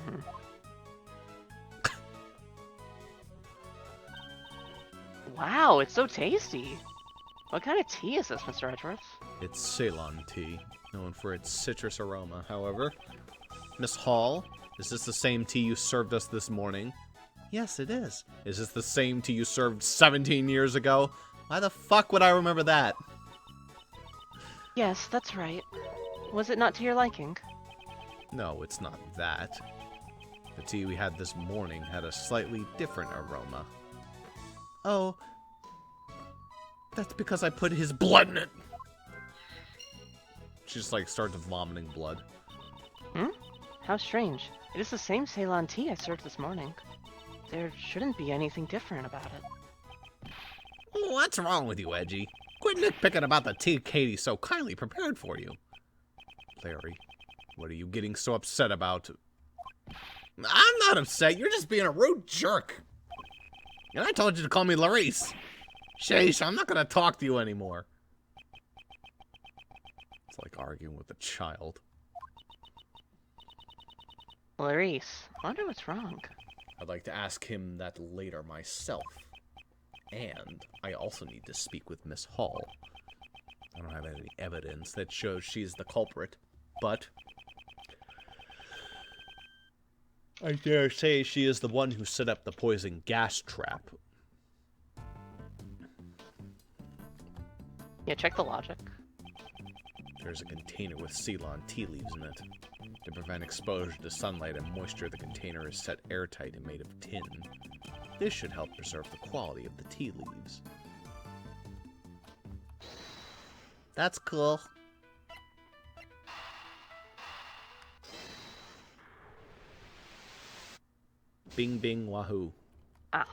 Wow, it's so tasty. What kind of tea is this, Mr. Edgeworth? It's Ceylon tea, known for its citrus aroma. However, Miss Hall, is this the same tea you served us this morning? Yes, it is. Is this the same tea you served 17 years ago? Why the fuck would I remember that? Yes, that's right. Was it not to your liking? No, it's not that. The tea we had this morning had a slightly different aroma. Oh, that's because I put his blood in it. She just like starts vomiting blood. Hmm? How strange. It is the same Ceylon tea I served this morning. There shouldn't be anything different about it. What's wrong with you, Edgy? Quit nitpicking about the tea Katie so kindly prepared for you. Larry, what are you getting so upset about? I'm not upset. You're just being a rude jerk. And I told you to call me Larice. Sheesh, I'm not going to talk to you anymore. It's like arguing with a child. Larice, I wonder what's wrong. I'd like to ask him that later myself. And I also need to speak with Miss Hall. I don't have any evidence that shows she's the culprit, but I dare say she is the one who set up the poison gas trap. Yeah, check the logic. There's a container with Ceylon tea leaves in it. To prevent exposure to sunlight and moisture, the container is set airtight and made of tin. This should help preserve the quality of the tea leaves. That's cool. Bing bing wahoo. Ah.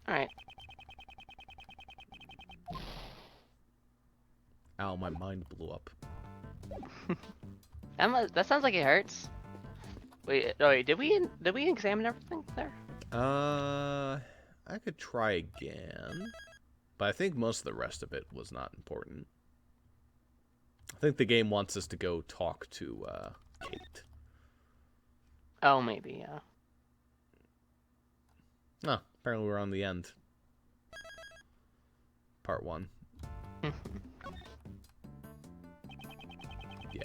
Alright. Ow, my mind blew up. That sounds like it hurts. Wait, did we examine everything there? I could try again. But I think most of the rest of it was not important. I think the game wants us to go talk to, Kate. Oh, maybe, yeah. Oh, apparently we're on the end. Part 1. Yeah.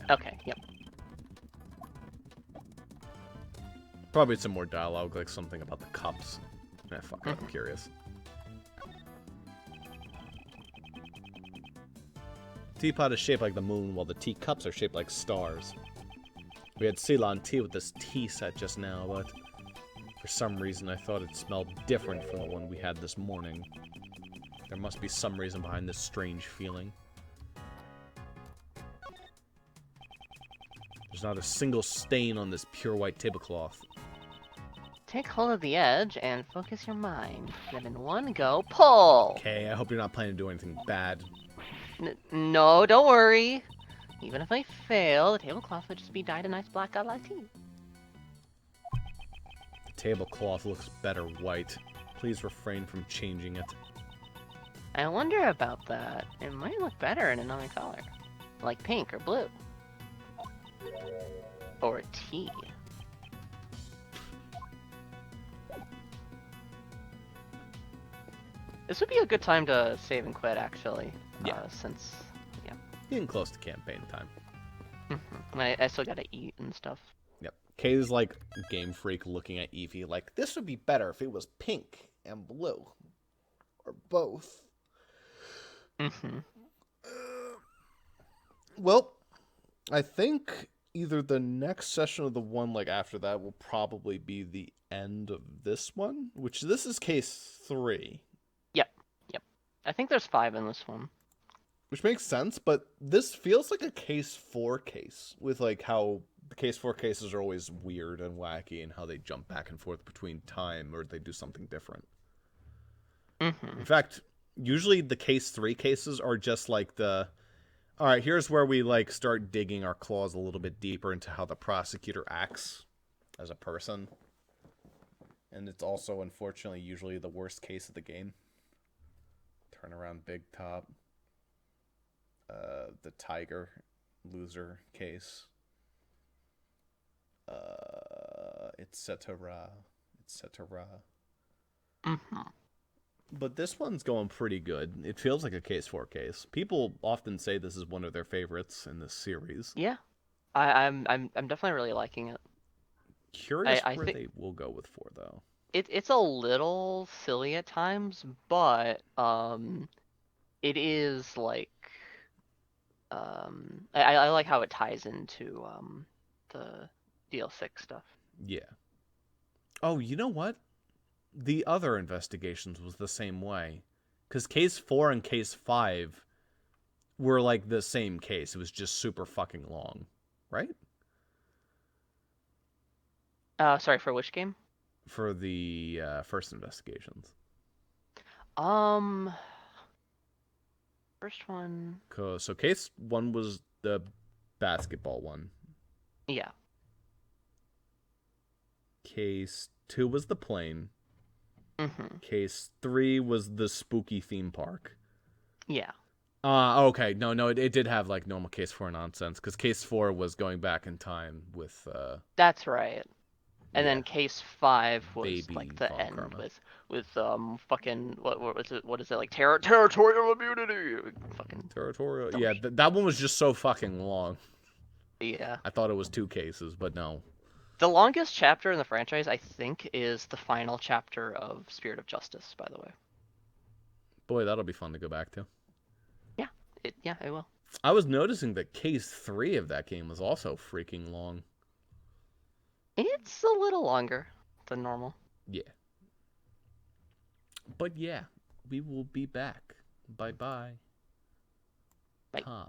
Okay, yep. Probably some more dialogue, like something about the cups. Fuck it, I'm curious. Teapot is shaped like the moon, while the teacups are shaped like stars. We had Ceylon tea with this tea set just now, but for some reason I thought it smelled different from the one we had this morning. There must be some reason behind this strange feeling. There's not a single stain on this pure white tablecloth. Take hold of the edge and focus your mind. Then in one go, pull! Okay, I hope you're not planning to do anything bad. No, don't worry. Even if I fail, the tablecloth would just be dyed a nice black godlike tea. The tablecloth looks better white. Please refrain from changing it. I wonder about that. It might look better in another color. Like pink or blue. Or tea. This would be a good time to save and quit, actually. Yeah. Since, yeah. Getting close to campaign time. I still gotta eat and stuff. Yep. Kay's like Game Freak looking at Eevee like, this would be better if it was pink and blue. Or both. Well, I think either the next session or the one like after that will probably be the end of this one, which this is case 3. Yep. I think there's 5 in this one. Which makes sense, but this feels like a case 4 case, with like how the case 4 cases are always weird and wacky and how they jump back and forth between time or they do something different. In fact, usually the case 3 cases are just like the, alright, here's where we like start digging our claws a little bit deeper into how the prosecutor acts as a person. And it's also, unfortunately, usually the worst case of the game. Turn around Big Top. The Tiger loser case. Etc. But this one's going pretty good. It feels like a case 4 case. People often say this is one of their favorites in this series. Yeah. I'm definitely really liking it. Curious where they will go with 4 though. It's a little silly at times, but it is like I like how it ties into the DL6 stuff. Yeah. Oh, you know what? The other investigations was the same way. Because case 4 and case 5 were like the same case. It was just super fucking long. Right? Sorry, for which game? For the first investigations. First one. So case 1 was the basketball one. Yeah. Case 2 was the plane. Mm-hmm. Case 3 was the spooky theme park. Yeah. Okay. No, it did have like normal case 4 nonsense, because case 4 was going back in time with That's right. And yeah, then case 5 was baby like the Von end Karma. with fucking what is it like territorial immunity? Fucking Territorial. dumb Yeah, that one was just so fucking long. yeah. I thought it was 2 cases, but no. The longest chapter in the franchise, I think, is the final chapter of Spirit of Justice, by the way. Boy, that'll be fun to go back to. Yeah, it will. I was noticing that case 3 of that game was also freaking long. It's a little longer than normal. Yeah. But yeah, we will be back. Bye-bye. Bye. Huh.